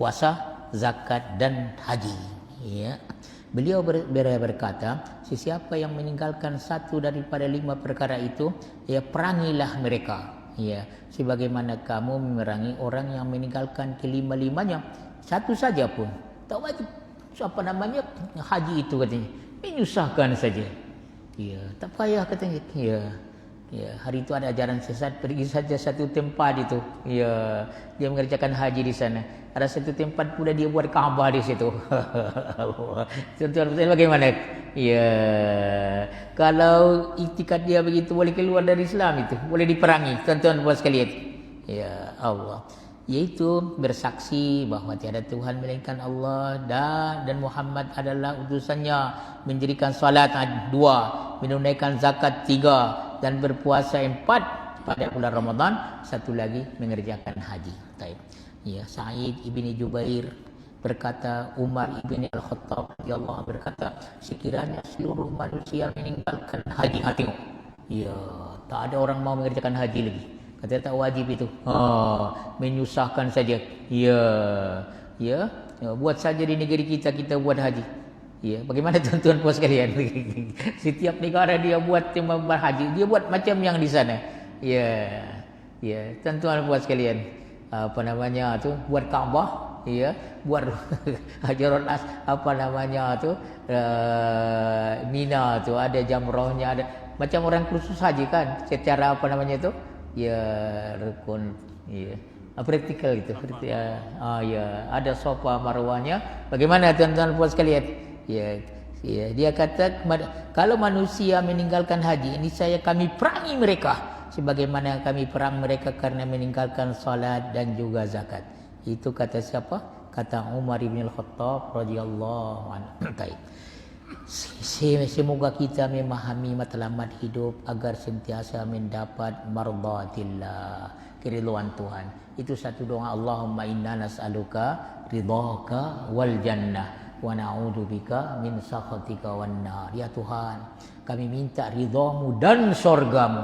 puasa, zakat dan haji. Ya. Beliau berkata, sesiapa yang meninggalkan satu daripada 5 perkara itu, ya perangilah mereka. Ya, sebagaimana kamu memerangi orang yang meninggalkan kelima-limanya. Satu saja pun tak wajib. Haji itu katanya. Menyusahkan saja. Ya, tak payah katanya. Ya, hari itu ada ajaran sesat, pergi saja satu tempat itu. Ya, dia mengerjakan haji di sana. Ada satu tempat pula dia buat Kaabah di situ. Tuan-tuan bagaimana? Ya, kalau itikad dia begitu boleh keluar dari Islam itu, boleh diperangi. Tuan-tuan buat sekalian. Ya Allah. Yaitu bersaksi bahawa tiada Tuhan melainkan Allah dan Muhammad adalah utusannya, mendirikan salat 2, menunaikan zakat 3, dan berpuasa 4 pada bulan Ramadan, satu lagi mengerjakan haji. Baik. Ya, Sa'id ibni Jubair berkata, Umar ibni Al-Khattab radhiyallahu berkata, sekiranya seluruh manusia meninggalkan haji, tengok. Ya, tak ada orang mau mengerjakan haji lagi. Kata tak wajib itu. Menyusahkan saja. Ya, buat saja di negeri kita buat haji. Ya, bagaimana tuan-tuan puas sekalian? Setiap negara dia buat haji, dia buat macam yang di sana. Ya, tuan-tuan puas sekalian. Apa namanya tu? Buat Kaabah, ya, buat Hajarul Mina tu ada jamrahnya, ada macam orang khusus haji kan, secara apa namanya tu? Ya, rukun, ya. Praktikal itu. Ya, ada Safa Marwahnya. Bagaimana tuan-tuan puas sekalian? Ya, dia kata kalau manusia meninggalkan haji, ini kami perangi mereka sebagaimana kami perang mereka karena meninggalkan salat dan juga zakat. Itu kata siapa? Kata Umar bin Al-Khattab radhiyallahu anhu. Semoga kita memahami matlamat hidup agar sentiasa mendapat mardatillah, keridhaan Tuhan. Itu satu doa, Allahumma inna nas'aluka ridhaka wal jannah wa na'udzubika min sakhatika wan nar. Ya Tuhan, kami minta ridhamu dan surgamu.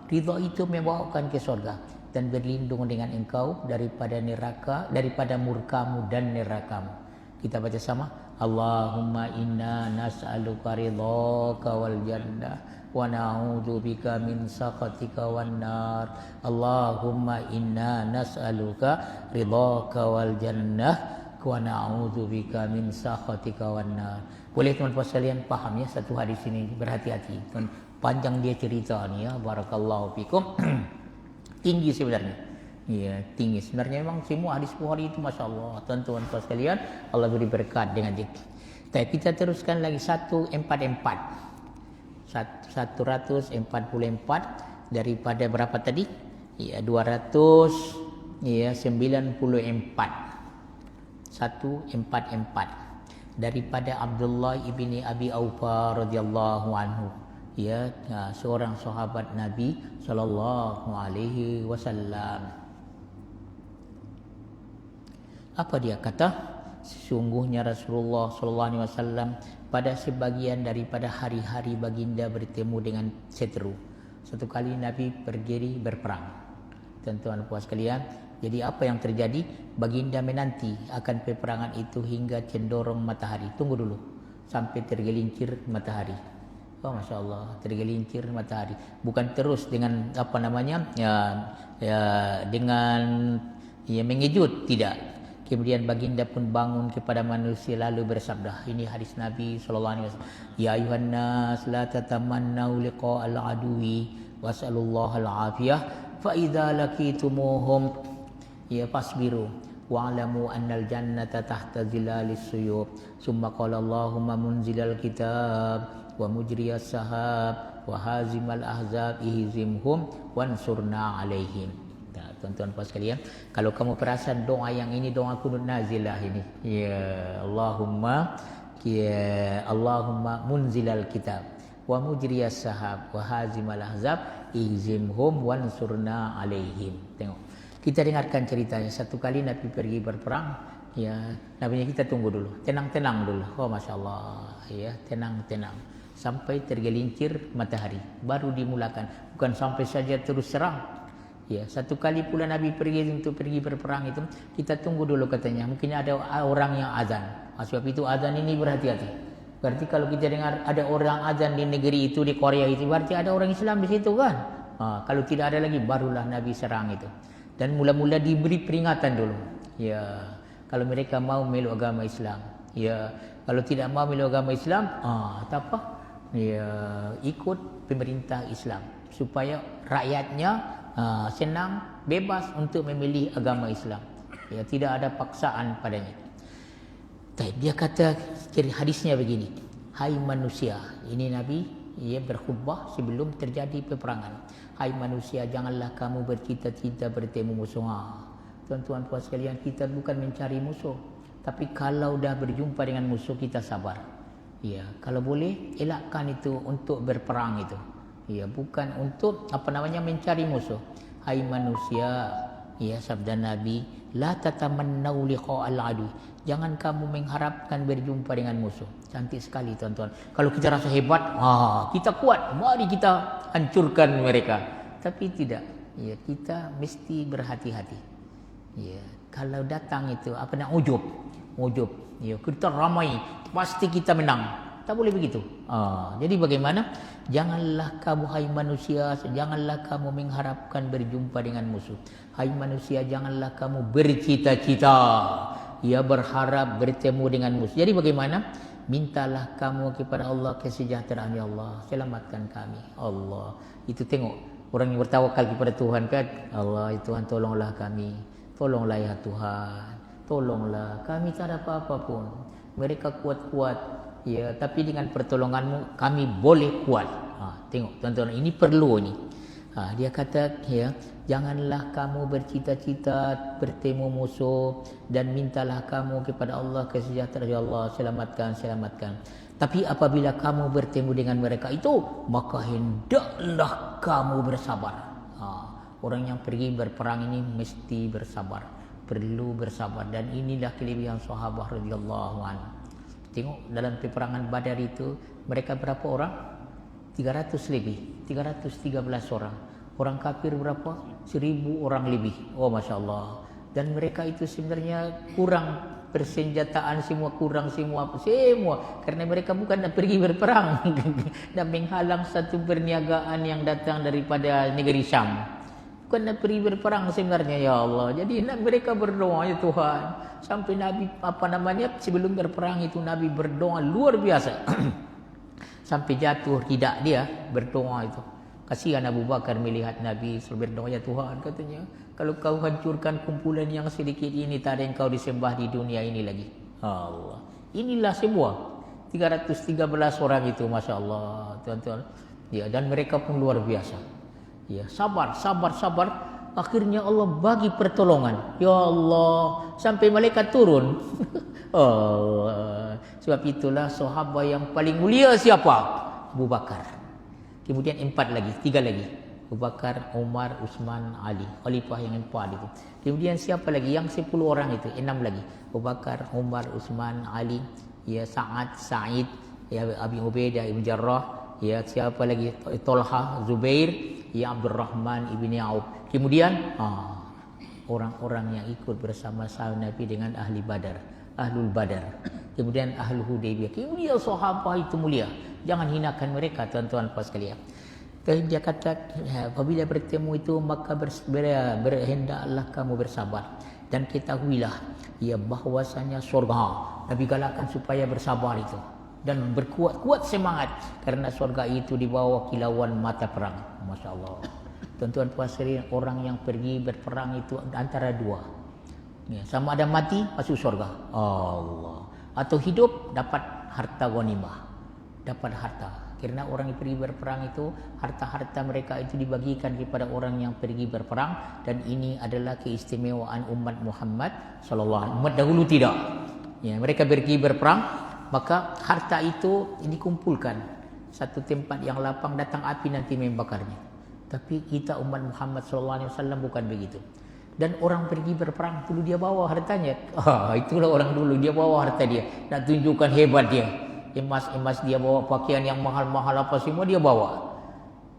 Ridha itu membawakan ke surga, dan berlindung dengan engkau daripada neraka, daripada murkamu dan nerakamu. Kita baca sama, Allahumma inna nas'aluka ridhaka wal jannah wa na'udzubika min sakhatika wan nar. Allahumma inna nas'aluka ridhaka wal jannah wa na'udzubika min sakhatika wan nar. Boleh teman-teman sekalian paham ya satu hadis ini, berhati-hati. Panjang dia cerita ni ya, barakallahu fikum. Tinggi sebenarnya. Ya, tinggi. Sebenarnya memang semua hadis Bukhari itu masya-Allah. Tuan-tuan sekalian, Allah beri berkat dengan dia. Tapi kita teruskan lagi 144. 144 daripada berapa tadi? Ya, 294. 144 daripada Abdullah ibni Abi Aufa radhiyallahu anhu. Ya, seorang sahabat Nabi sallallahu alaihi wasallam. Apa dia kata? Sesungguhnya Rasulullah sallallahu alaihi wasallam pada sebagian daripada hari-hari baginda bertemu dengan seteru. Satu kali Nabi pergi berperang. Tuan-tuan puas sekalian, jadi apa yang terjadi? Baginda menanti akan peperangan itu hingga cenderung matahari. Tunggu dulu sampai tergelincir matahari. Oh, Masya Allah, tergelincir matahari. Bukan terus dengan apa namanya, dengan mengejut, tidak. Kemudian baginda pun bangun kepada manusia lalu bersabda. Ini hadis Nabi SAW. Ya ayuhan nas la tatamannau liqa'al aduwi was'alullaha al-afiyah fa idza laqitumuhum fasbiru wa'lamu annal jannata tahta zilalis suyub. Summa qala Allahumma munzilal kitab wa mujriyas sahab wa hazimal ahzab ihzimhum wansurna alaihim. Tuan-tuan puan sekalian, kalau kamu perasan doa yang ini doa kunut nazilah ini. Ya Allahumma munzilal kitab wa mujriyas sahab wa hazimal ahzab ihzimhum wansurna alaihim. Tengok. Kita dengarkan ceritanya. Satu kali Nabi pergi berperang, ya, Nabi kita tunggu dulu. Tenang-tenang dulu. Oh, Masya Allah. Ya, tenang-tenang. Sampai tergelincir matahari baru dimulakan, bukan sampai saja terus serang. Ya, satu kali pula Nabi pergi berperang itu, kita tunggu dulu katanya. Mungkin ada orang yang azan. Sebab itu azan ini berhati-hati. Berarti kalau kita dengar ada orang azan di negeri itu, di Korea itu, berarti ada orang Islam di situ kan? Kalau tidak ada lagi, barulah Nabi serang itu. Dan mula-mula diberi peringatan dulu. Ya, kalau mereka mau meluk agama Islam. Ya, kalau tidak mau meluk agama Islam, tak apa. Ya, ikut pemerintah Islam supaya rakyatnya senang, bebas untuk memilih agama Islam. Ya, tidak ada paksaan padanya. Dia kata hadisnya begini. Hai manusia, ini Nabi berkhutbah sebelum terjadi peperangan. Hai manusia, janganlah kamu bercita-cita bertemu musuh. Tuan-tuan puan sekalian, kita bukan mencari musuh, tapi kalau dah berjumpa dengan musuh kita sabar. Ya, kalau boleh elakkan itu untuk berperang itu. Ya, bukan untuk mencari musuh. Hai manusia, ya sabda Nabi, la tatamannau liqa'al adu. Jangan kamu mengharapkan berjumpa dengan musuh. Cantik sekali tuan-tuan. Kalau kita rasa hebat, kita kuat, mari kita hancurkan mereka. Tapi tidak. Ya, kita mesti berhati-hati. Ya, kalau datang itu ujub. Ya, kita ramai, pasti kita menang. Tak boleh begitu. Jadi bagaimana? Janganlah kamu hai manusia, janganlah kamu mengharapkan berjumpa dengan musuh. Hai manusia, janganlah kamu bercita-cita, ya berharap bertemu dengan musuh. Jadi bagaimana? Mintalah kamu kepada Allah kesejahteraan, ya Allah, selamatkan kami. Allah, itu tengok orang yang bertawakal kepada Tuhan kan. Allah, Tuhan tolonglah kami. Tolonglah ya Tuhan. Tolonglah, kami tak ada apa-apa pun. Mereka kuat-kuat. Ya, tapi dengan pertolonganmu kami boleh kuat. Tengok tuan-tuan, ini perlu ni. Dia kata, ya, janganlah kamu bercita-cita bertemu musuh dan mintalah kamu kepada Allah kesejahteraan, ya Allah, selamatkan. Tapi apabila kamu bertemu dengan mereka itu, maka hendaklah kamu bersabar. Orang yang pergi berperang ini mesti bersabar, perlu bersabar, dan inilah kelebihan sahabat radhiyallahu anhu. Tengok dalam peperangan Badar itu mereka berapa orang? 300 lebih, 313 orang. Orang kafir berapa? 1000 orang lebih. Oh, Masya Allah. Dan mereka itu sebenarnya kurang persenjataan, semua kurang semua. Karena mereka bukan nak pergi berperang dan menghalang satu perniagaan yang datang daripada negeri Syam. Bukan nak pergi berperang sebenarnya, ya Allah. Jadi mereka berdoa, ya Tuhan. Sampai Nabi sebelum berperang itu Nabi berdoa luar biasa. Sampai jatuh ridak dia berdoa itu. Kasihan Abu Bakar melihat Nabi berdoa, ya Tuhan, katanya, kalau kau hancurkan kumpulan yang sedikit ini, tak ada yang kau disembah di dunia ini lagi. Allah. Inilah semua 313 orang itu, Masya Allah, tuan-tuan. Ya, dan mereka pun luar biasa. Ya, sabar. Akhirnya Allah bagi pertolongan. Ya Allah, sampai malaikat turun. Sebab itulah sahabat yang paling mulia siapa? Abu Bakar. Kemudian 3 lagi. Abu Bakar, Umar, Utsman, Ali. Khalifah yang 4 itu. Kemudian siapa lagi? Yang 10 orang itu, 6 lagi. Abu Bakar, Umar, Utsman, Ali, ya Sa'id, ya Abi Ubaidah Ibn Jarrah, ya siapa lagi? Talha, Zubair, ya Abdurrahman ibni Auf. Kemudian orang-orang yang ikut bersama-sama Nabi dengan ahli Badar, Ahlul Badar. Kemudian Ahlul Hudaybiyah. Kemudian sahabat itu mulia. Jangan hinakan mereka, tuan-tuan pas sekalian. Dia kata, apabila bertemu itu maka berhendaklah kamu bersabar dan ketahuilah ya bahwasanya surga. Nabi galakkan supaya bersabar itu dan berkuat semangat karena surga itu di bawah kilauan mata perang. Masya Allah. Tuan-tuan puan sekalian, orang yang pergi berperang itu antara dua. Ya, sama ada mati masuk surga. Allah. Atau hidup dapat harta ghanimah. Dapat harta. Karena orang yang pergi berperang itu harta-harta mereka itu dibagikan kepada orang yang pergi berperang, dan ini adalah keistimewaan umat Muhammad sallallahu alaihi wasallam. Umat dahulu tidak. Ya, mereka pergi berperang, maka harta itu dikumpulkan satu tempat yang lapang, datang api nanti membakarnya. Tapi kita umat Muhammad sallallahu alaihi wasallam bukan begitu. Dan orang pergi berperang dulu dia bawa hartanya. Itulah orang dulu, dia bawa harta dia, nak tunjukkan hebat dia. Emas dia bawa, pakaian yang mahal-mahal apa semua dia bawa.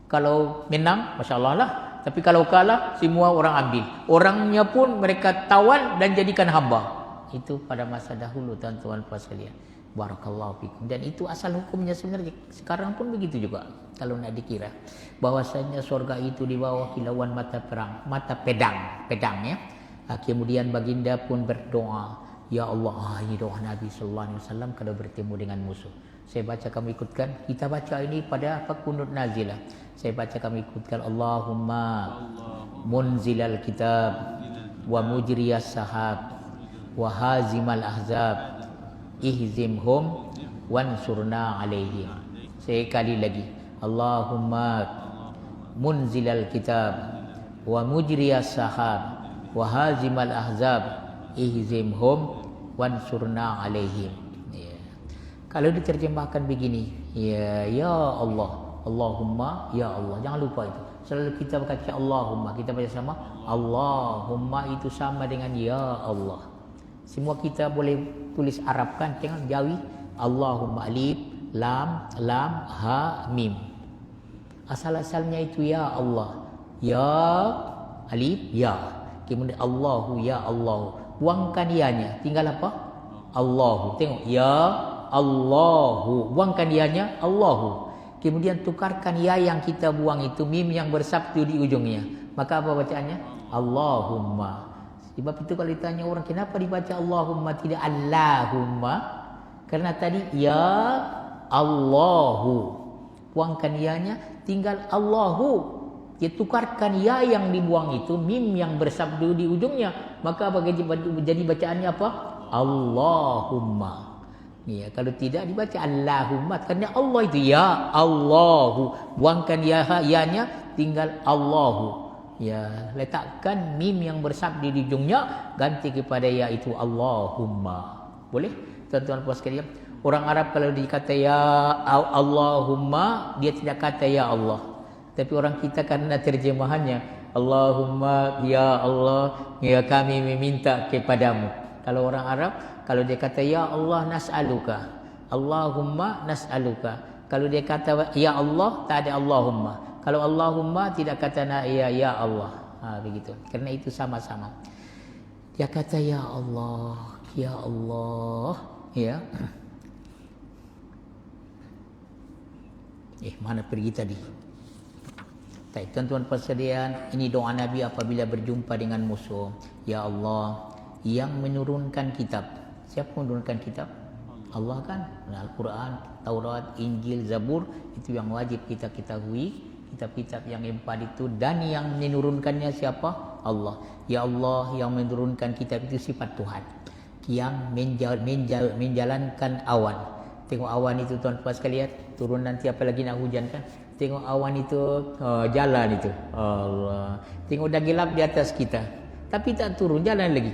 Kalau menang, Masya Allah lah. Tapi kalau kalah, semua orang ambil. Orangnya pun mereka tawan dan jadikan hamba. Itu pada masa dahulu, tuan-tuan puan sekalian. Barakallahu fikum. Dan itu asal hukumnya sebenarnya. Sekarang pun begitu juga. Kalau nak dikira bahwasanya surga itu di bawah kilauan mata pedang ya. Kemudian baginda pun berdoa, ya Allah, ini doa Nabi sallallahu alaihi wasallam kalau bertemu dengan musuh. Saya baca, kamu ikutkan. Kita baca ini pada kunut nazilah. Saya baca, kamu ikutkan. Allahumma munzilal kitab wa mujriyas sahab wa hazimal ahzab ihzimhum wansurna alaihim. Sekali lagi. Allahumma munzilal kitab wa mujriyas sahab wa hazimal ahzab ihzimhum wansurna alaihim. Ya. Kalau diterjemahkan begini, ya Allah, Allahumma ya Allah. Jangan lupa itu. Selalu kita baca Allahumma, kita baca sama Allahumma itu sama dengan ya Allah. Semua kita boleh tulis Arabkan, tengok Jawi Allahumma alif lam ha mim. Asal-asalnya itu ya Allah. Ya alif ya. Kemudian Allahu ya Allah. Buangkan ianya, tinggal apa? Allahu. Tengok ya Allahu. Buangkan ianya Allahu. Kemudian tukarkan ya yang kita buang itu mim yang bersabdu di ujungnya. Maka apa bacaannya? Allahumma. Sebab itu kalau ditanya orang kenapa dibaca Allahumma tidak Allahumma? Karena tadi ya Allahu. Buangkan ianya, tinggal Allahu. Dia tukarkan ya yang dibuang itu mim yang bersabdu di ujungnya. Maka apa jadi bacaannya apa? Allahumma. Ya, kalau tidak dibaca Allahumma, karena Allah itu ya Allahu. Buangkan ya-nya, tinggal Allahu. Ya, letakkan mim yang bersabdi di ujungnya, ganti kepada ya itu Allahumma. Boleh? Tuan-tuan puan sekalian. Orang Arab kalau dikata ya Allahumma, dia tidak kata ya Allah. Tapi orang kita karena terjemahannya Allahumma ya Allah, ya kami meminta kepadamu. Kalau orang Arab, kalau dia kata ya Allah nas'aluka, Allahumma nas'aluka. Kalau dia kata ya Allah, tak ada Allahumma. Kalau Allahumma tidak kata ya Allah. Begitu. Karena itu sama-sama. Dia kata ya Allah, ya Allah, ya. Mana pergi tadi? Baik, tuan-tuan sekalian, ini doa Nabi apabila berjumpa dengan musuh. Ya Allah, yang menurunkan kitab. Siapa menurunkan kitab? Allah kan. Al-Quran, Taurat, Injil, Zabur, itu yang wajib kita ketahui. Kitab-kitab yang empat itu, dan yang menurunkannya siapa? Allah. Ya Allah, yang menurunkan kitab itu sifat Tuhan. Yang menjalankan awan. Tengok awan itu tuan-tuan sekalian, turun nanti apalagi nak hujan kan? Tengok awan itu jalan itu. Allah. Tengok dah gelap di atas kita. Tapi tak turun, jalan lagi.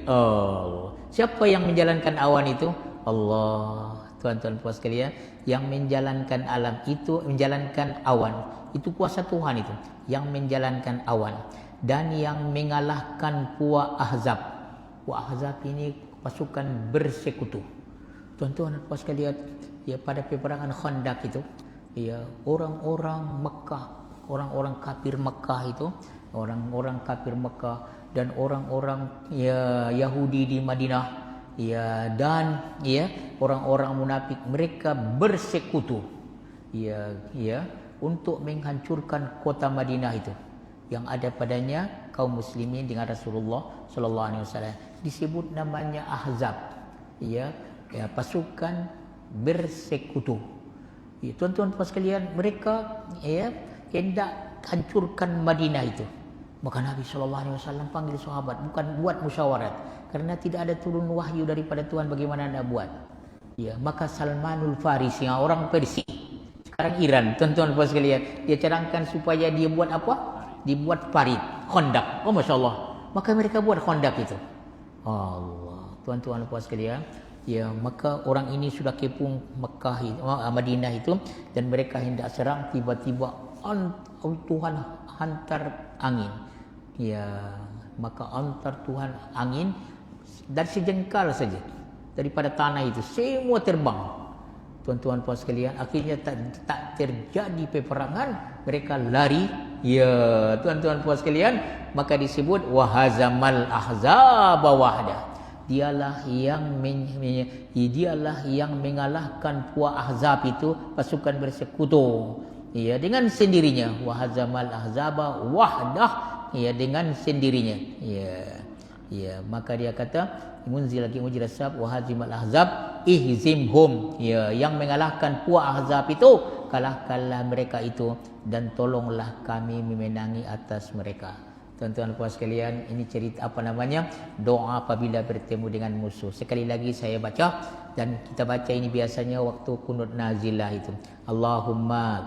Allah. Siapa yang menjalankan awan itu? Allah. Tuan-tuan puan sekalian, yang menjalankan alam itu, menjalankan awan. Itu kuasa Tuhan itu. Yang menjalankan awan. Dan yang mengalahkan puak Ahzab. Puak Ahzab ini pasukan bersekutu. Tuan-tuan puan sekalian, ya pada peperangan Khandaq itu, ya orang-orang Mekah, orang-orang kafir Mekah itu, orang-orang kafir Mekah dan orang-orang ya Yahudi di Madinah, ya dan ya orang-orang munafik, mereka bersekutu ya untuk menghancurkan kota Madinah itu yang ada padanya kaum muslimin dengan Rasulullah sallallahu alaihi wasallam. Disebut namanya Ahzab, ya pasukan bersekutu. Ya, tuan-tuan puan sekalian, mereka hendak hancurkan Madinah itu. Maka Nabi SAW panggil sahabat, bukan buat musyawarat, karena tidak ada turun wahyu daripada Tuhan bagaimana nak buat. Ya, maka Salmanul Farisi, orang Persia, sekarang Iran, tuan-tuan puan sekalian, dia cadangkan supaya dia buat apa? Dibuat parit, Khandaq. Oh Masya Allah. Maka mereka buat Khandaq itu. Allah, tuan-tuan puan sekalian. Ya, maka orang ini sudah kepung Mekah itu, Madinah itu, dan mereka hendak serang, tiba-tiba Tuhan hantar angin. Ya, maka hantar Tuhan angin dan sejengkal saja daripada tanah itu semua terbang. Tuan-tuan puan sekalian, akhirnya tak terjadi peperangan, mereka lari. Ya, tuan-tuan puan sekalian, maka disebut wahazamal ahzaba wahda. Dialah yang mengalahkan puak Ahzab itu, pasukan bersekutu. Ya, dengan sendirinya. Wahazamal ahzaba wahdah, ya dengan sendirinya. Ya, maka dia kata munzil lagi mujrasab wahazimal ahzab ihzimhum. Ya, yang mengalahkan puak Ahzab itu, kalahkanlah mereka itu dan tolonglah kami memenangi atas mereka. Tuan-tuan puan sekalian, ini cerita doa apabila bertemu dengan musuh. Sekali lagi saya baca, dan kita baca ini biasanya waktu kunut nazilah itu. Allahumma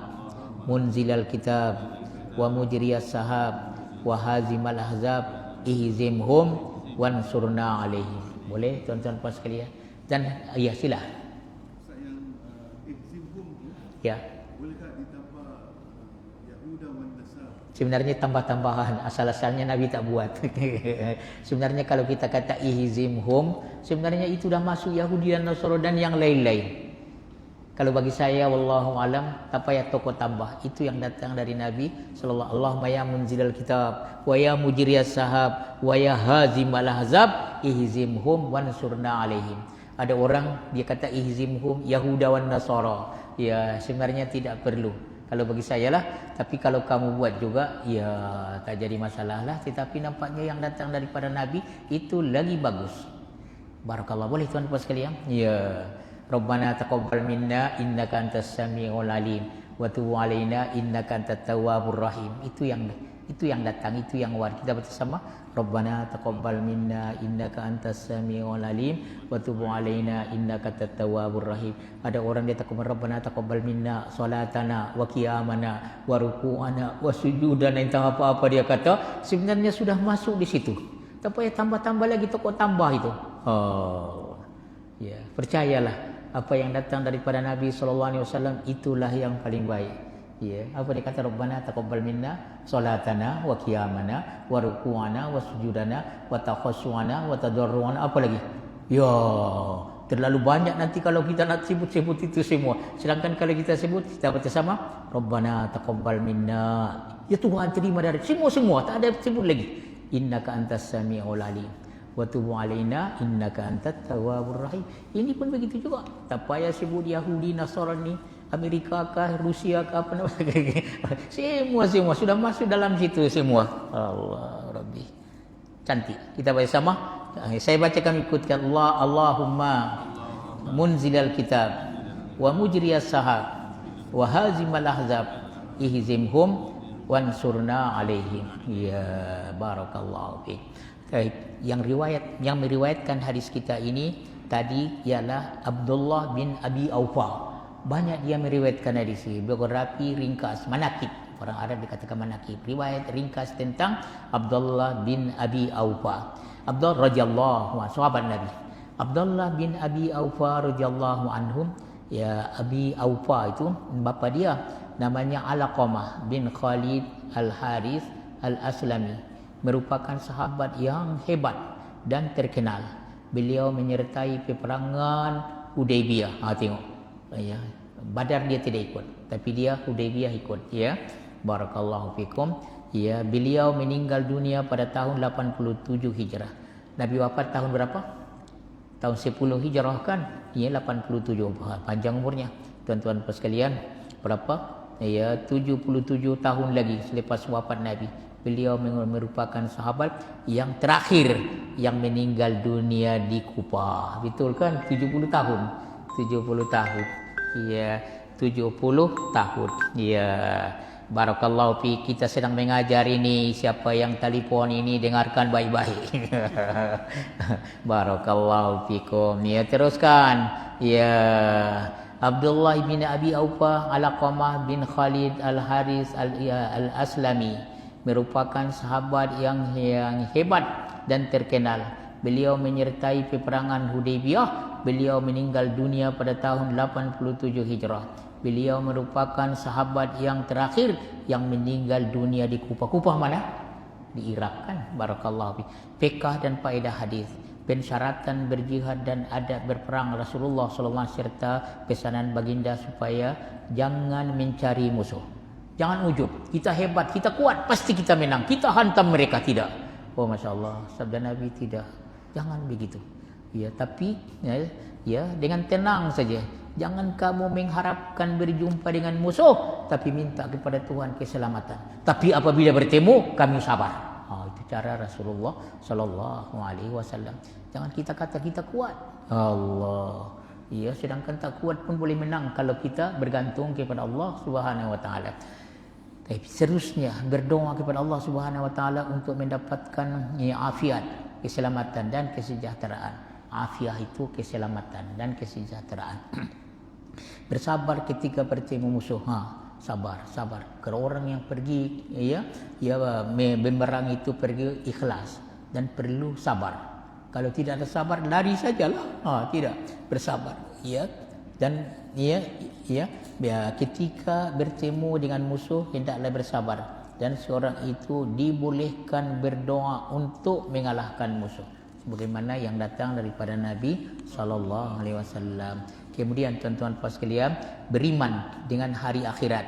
munzilal kitab wa mujriyas sahab wa hazimal ahzab ihzimhum wansurna alaihim. Boleh tuan-tuan puan sekalian? Dan ya sila. Ya. Bolehkah ditambah Yahuda wan Nasara? Sebenarnya tambah-tambahan, asal-asalnya Nabi tak buat. Sebenarnya kalau kita kata ihzimhum, sebenarnya itu dah masuk Yahudi dan Nasara dan yang lain-lain. Kalau bagi saya, wallahu alam, tak payah tokoh tambah. Itu yang datang dari Nabi sallallahu alaihi wasallam. Ya munzilal kitab, wa ya mujriyas sahab, wa ya hazimal ahzab, ihzimhum wansurna alaihim. Ada orang dia kata ihzimhum Yahuda wan Nasara. Ya, sebenarnya tidak perlu. Kalau bagi saya lah, tapi kalau kamu buat juga, ya tak jadi masalah lah. Tetapi nampaknya yang datang daripada Nabi itu lagi bagus. Barakallah. Boleh tuan-tuan sekalian? Ya. Rabbana taqabbal minna innaka antas samiul alim wa tub alaina innaka antat tawwabur rahim. Itu yang datang, itu yang war. Kita baca sama. Rabbana taqabbal minna innaka antas samiul alim wa tub alaina innaka antat tawwabur rahim. Ada orang dia takut Rabbana taqabbal minna salatana wa qiyamana wa ruku'ana wa sujudana, entah apa-apa dia kata, sebenarnya sudah masuk di situ. Tak payah tambah-tambah lagi tokoh tambah itu. Oh. Ya, percayalah apa yang datang daripada Nabi sallallahu alaihi wasallam itulah yang paling baik. Ya, apa dia kata Rabbana taqabbal minna salatana wa qiyamana wa ruku'ana wa sujudana wa takhassuana wa tadarruana, apa lagi? Ya, terlalu banyak nanti kalau kita nak sebut-sebut itu semua. Sedangkan kalau kita sebut, kita baca sama Rabbana taqabbal minna. Ya Tuhan, terima dari semua, tak ada sebut lagi. Innaka antas samiul alim wa tub alaina innaka antat tawwabur rahim. Ini pun begitu juga. Tak payah sebut Yahudi, Nasrani, Amerika kah, Rusia kah, apa nama. Semua sudah masuk dalam situ semua. Allah Rabbi. Cantik. Kita baca sama. Saya bacakan ikutkan Allahumma munzilal kitab wa mujriyas sahab wa hazimal ahzab ihzimhum wansurna alaihim. Ya barakallahu fiik. Yang meriwayatkan hadis kita ini tadi ialah Abdullah bin Abi Aufa. Banyak dia meriwayatkan hadis ini. Biografi ringkas, manakib. Orang Arab dikatakan manakib. Riwayat ringkas tentang Abdullah bin Abi Aufa. Abdullah radhiyallahu anhu, sahabat Nabi. Abdullah bin Abi Aufa radhiyallahu anhum. Ya, Abi Aufa itu bapa dia namanya Alaqamah bin Khalid Al-Harith Al-Aslami. Merupakan sahabat yang hebat dan terkenal. Beliau menyertai peperangan Hudaybiyah. Tengok. Ya, Badar dia tidak ikut, tapi dia Hudaybiyah ikut. Ya, barakallahu fikum. Ya, beliau meninggal dunia pada tahun 87 Hijrah. Nabi wafat tahun berapa? Tahun 10 Hijrah kan? Ya, 87. Panjang umurnya. Tuan-tuan sekalian, berapa? Ya, 77 tahun lagi selepas wafat Nabi. Beliau merupakan sahabat yang terakhir yang meninggal dunia di Kufah. Betul kan? 70 tahun. 70 tahun. Ya, 70 tahun. Ya. Barakallahu fi, kita sedang mengajar ini. Siapa yang telefon ini dengarkan baik-baik. Barakallahu fikum. Ya, teruskan. Ya. Abdullah bin Abi Aufa Alaqamah bin Khalid Al-Haris Al-Aslami merupakan sahabat yang hebat dan terkenal. Beliau menyertai peperangan Hudaybiyah. Beliau meninggal dunia pada tahun 87 Hijrah. Beliau merupakan sahabat yang terakhir yang meninggal dunia di Kufah. Kufah mana? Di Irak kan? Barakallahu fi. Fiqh dan faedah hadis, pensyaratan berjihad dan adab berperang Rasulullah sallallahu alaihi wasallam serta pesanan baginda supaya jangan mencari musuh. Jangan ujub, kita hebat, kita kuat, pasti kita menang, kita hantam mereka, tidak. Oh Masya Allah, sabda Nabi tidak. Jangan begitu. Ya, tapi ya dengan tenang saja. Jangan kamu mengharapkan berjumpa dengan musuh, tapi minta kepada Tuhan keselamatan. Tapi apabila bertemu, kami sabar. Itu cara Rasulullah sallallahu alaihi wasallam. Jangan kita kata kita kuat. Allah. Ya, sedangkan tak kuat pun boleh menang kalau kita bergantung kepada Allah Subhanahu wa taala. Tapi seterusnya berdoa kepada Allah Subhanahu wa taala untuk mendapatkan afiat, keselamatan dan kesejahteraan. Afiat itu keselamatan dan kesejahteraan. Bersabar ketika bertemu musuh. Sabar. Kalau orang yang pergi berperang itu pergi ikhlas dan perlu sabar. Kalau tidak ada sabar, lari sajalah. Tidak bersabar. Ya, Dan ketika bertemu dengan musuh hendaklah bersabar, dan seorang itu dibolehkan berdoa untuk mengalahkan musuh sebagaimana yang datang daripada Nabi sallallahu alaihi wasallam. Kemudian tuan-tuan puan sekalian, beriman dengan hari akhirat,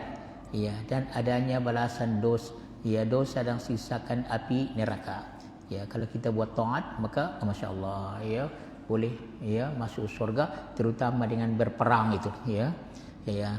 dan adanya balasan dosa dan sisakan api neraka. Kalau kita buat taat maka masya-Allah boleh masuk surga, terutama dengan berperang itu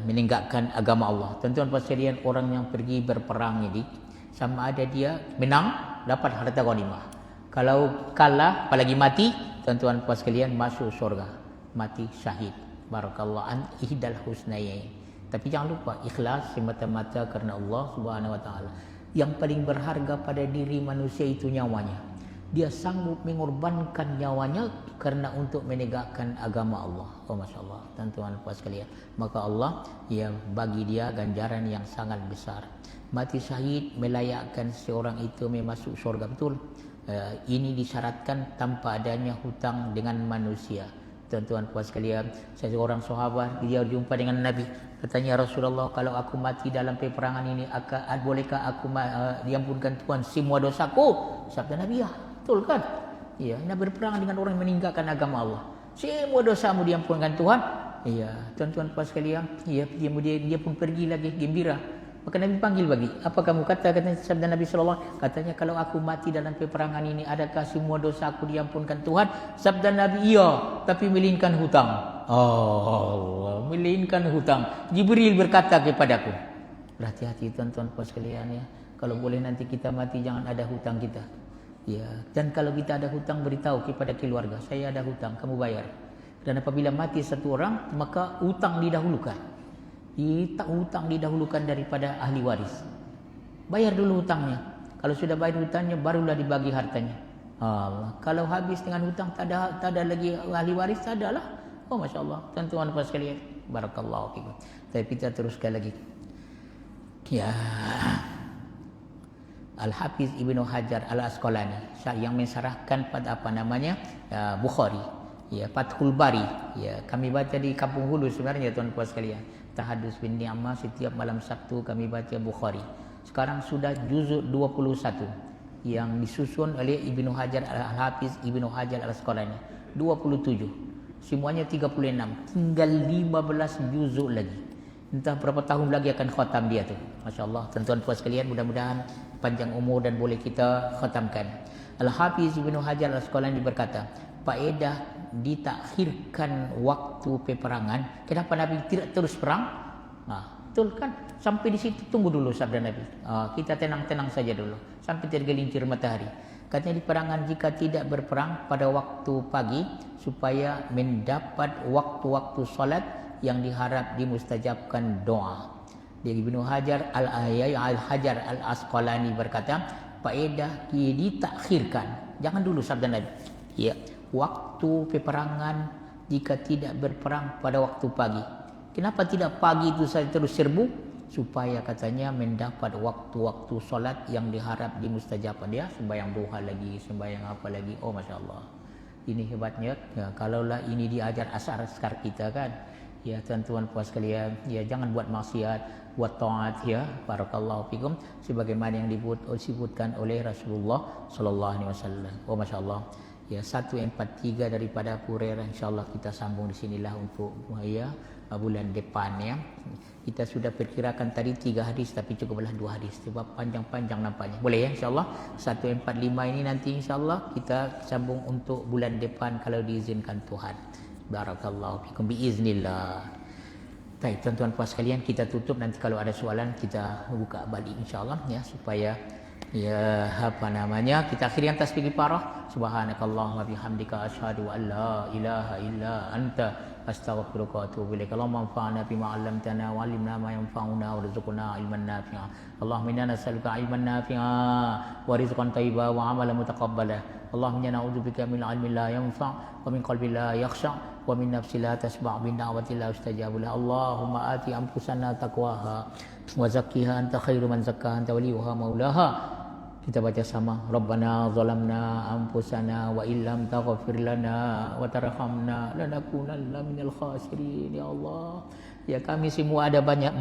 meninggalkan agama Allah. Tuan-tuan puan sekalian, orang yang pergi berperang ini sama ada dia menang dapat harta ghanimah, kalau kalah apalagi mati, tuan-tuan puan sekalian masuk surga, mati syahid. Barakallahu an ihdal husnayain. Tapi jangan lupa ikhlas semata-mata karena Allah Subhanahu wa taala. Yang paling berharga pada diri manusia itu nyawanya. Dia sanggup mengorbankan nyawanya karena untuk menegakkan agama Allah. Oh masya-Allah, tuan-tuan puan sekalian. Maka Allah bagi dia ganjaran yang sangat besar. Mati syahid melayakkan seorang itu masuk surga, betul. Ini disyaratkan tanpa adanya hutang dengan manusia. Tuan-tuan puan sekalian, seorang sahabat dia jumpa dengan Nabi, katanya Rasulullah, kalau aku mati dalam peperangan ini bolehkah aku diampunkan Tuhan semua dosaku? Sabda Nabi, ya betul kan? Nak berperang dengan orang yang meninggalkan agama Allah, semua dosamu diampunkan Tuhan. Tuan-tuan puan sekalian, dia pun pergi lagi gembira. Maka Nabi panggil bagi, apa kamu kata? Katanya sabda Nabi SAW, katanya kalau aku mati dalam peperangan ini, adakah semua dosa aku diampunkan Tuhan? Sabda Nabi, iya, tapi melainkan hutang. Allah, melainkan hutang. Jibril berkata kepadaku, berhati-hati tuan-tuan puan sekalian kalau boleh nanti kita mati jangan ada hutang kita. Dan kalau kita ada hutang, beritahu kepada keluarga, saya ada hutang, kamu bayar. Dan apabila mati satu orang, maka hutang didahulukan. Hutang didahulukan daripada ahli waris. Bayar dulu hutangnya. Kalau sudah bayar hutangnya, barulah dibagi hartanya. Allah. Kalau habis dengan hutang, tak ada lagi ahli waris, tak ada lah. Oh masya Allah, tuan-tuan puan sekalian, barakallahu fikum. Tapi kita teruskan lagi. Al-Hafiz Ibnu Hajar Al-Asqalani yang mensyarahkan pada Bukhari, Fathul Bari. Kami baca di Kampung Hulu sebenarnya tuan-tuan sekalian. Tahadus bin Ni'mah setiap malam Sabtu kami baca Bukhari. Sekarang sudah juzuk 21 yang disusun oleh Ibnu Hajar Al-Hafiz Ibnu Hajar Al-Asqalani. 27. Semuanya 36. Tinggal 15 juzuk lagi. Entah berapa tahun lagi akan khatam dia tu. Masya-Allah, tuan-tuan puan sekalian, mudah-mudahan panjang umur dan boleh kita khatamkan. Al-Hafiz Ibnu Hajar Al-Asqalani berkata, faedah ditakhirkan waktu peperangan. Kenapa Nabi tidak terus perang? Betul kan? Sampai di situ tunggu dulu sabda Nabi. Kita tenang-tenang saja dulu sampai tergelincir matahari. Katanya di perangan jika tidak berperang pada waktu pagi supaya mendapat waktu-waktu salat yang diharap dimustajabkan doa. Dari Ibnu Hajar Al-Hajar Al-Asqalani berkata, faedah ditakhirkan. Jangan dulu sabda Nabi. Waktu peperangan jika tidak berperang pada waktu pagi. Kenapa tidak pagi itu saja terus serbu? Supaya katanya mendapat waktu-waktu solat yang diharap dimustajabkan. Dia sembahyang duha lagi, sembahyang apa lagi. Oh masya Allah, ini hebatnya. Kalaulah ini diajar askar kita kan. Tuan-tuan puan sekalian, jangan buat maksiat, buat taat barakallahu fikum sebagaimana yang disebutkan oleh Rasulullah sallallahu alaihi wasallam. Oh masya Allah. 143 daripada Hurairah, insyaallah kita sambung di sinilah untuk bulan depan Kita sudah perkirakan tadi 3 hadis tapi cukuplah 2 hadis sebab panjang-panjang nampaknya. Boleh insyaallah 145 ini nanti insyaallah kita sambung untuk bulan depan kalau diizinkan Tuhan. Barakallahu fikum biiznillah. Baik tuan-tuan puan sekalian, kita tutup, nanti kalau ada soalan kita buka balik insyaallah supaya kita akhiri dengan tasbih kifarah. Subhanakallahumma bihamdika asyhadu an la ilaha illa anta astaghfiruka wa atubu ilaik. Allahumma anfa'na bima 'allamtana wa 'allimna ma yanfa'una warzuqna ilman nafi'a. Allahumma inna nas'aluka ilman nafi'a wa rizqan thayyiban wa 'amalan mutaqabbala. Allahumma inna na'udzubika min 'ilmin la yanfa' wa min qalbin la yakhsha' wa min nafsin la tasma' bi da'wati la yustajabu laha. Allahumma ati anfusana taqwaha wa zakkiha anta khairu man zakkaha anta waliyuha maulaha. Kita baca sama. Rabbana zalamna anfusana wa illam taghfir lana wa tarhamna lanakunanna minal khasirin. Ya Allah, ya kami semua ada banyak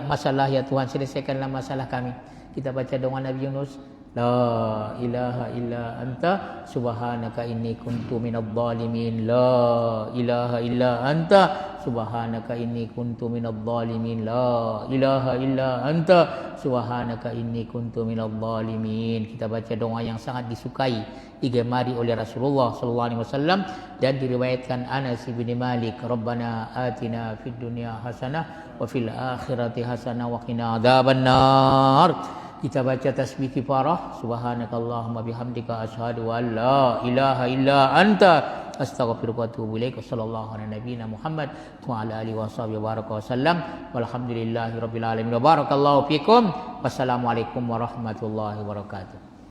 masalah ya Tuhan, selesaikanlah masalah kami. Kita baca doa Nabi Yunus. La ilaha illa anta subhanaka inni kuntu minadh dhalimin. La ilaha illa anta subhanaka inni kuntu minadh dhalimin. La ilaha illa anta subhanaka inni kuntu minadh dhalimin. Kita baca doa yang sangat disukai, digemari oleh Rasulullah sallallahu alaihi wasallam dan diriwayatkan Anas bin Malik, Rabbana atina fid dunya hasanah wa fil akhirati hasanah wa qina adzabannar. Kita baca tasbih kifarah, subhanakallahumma bihamdika asyhadu an la ilaha illa anta astaghfiruka wa atubu ilaik. Sallallahu ala nabiyyina Muhammad wa ala alihi washabihi baraka wasallam. Walhamdulillahirabbil alamin. Barakallahu fikum. Wassalamualaikum warahmatullahi wabarakatuh.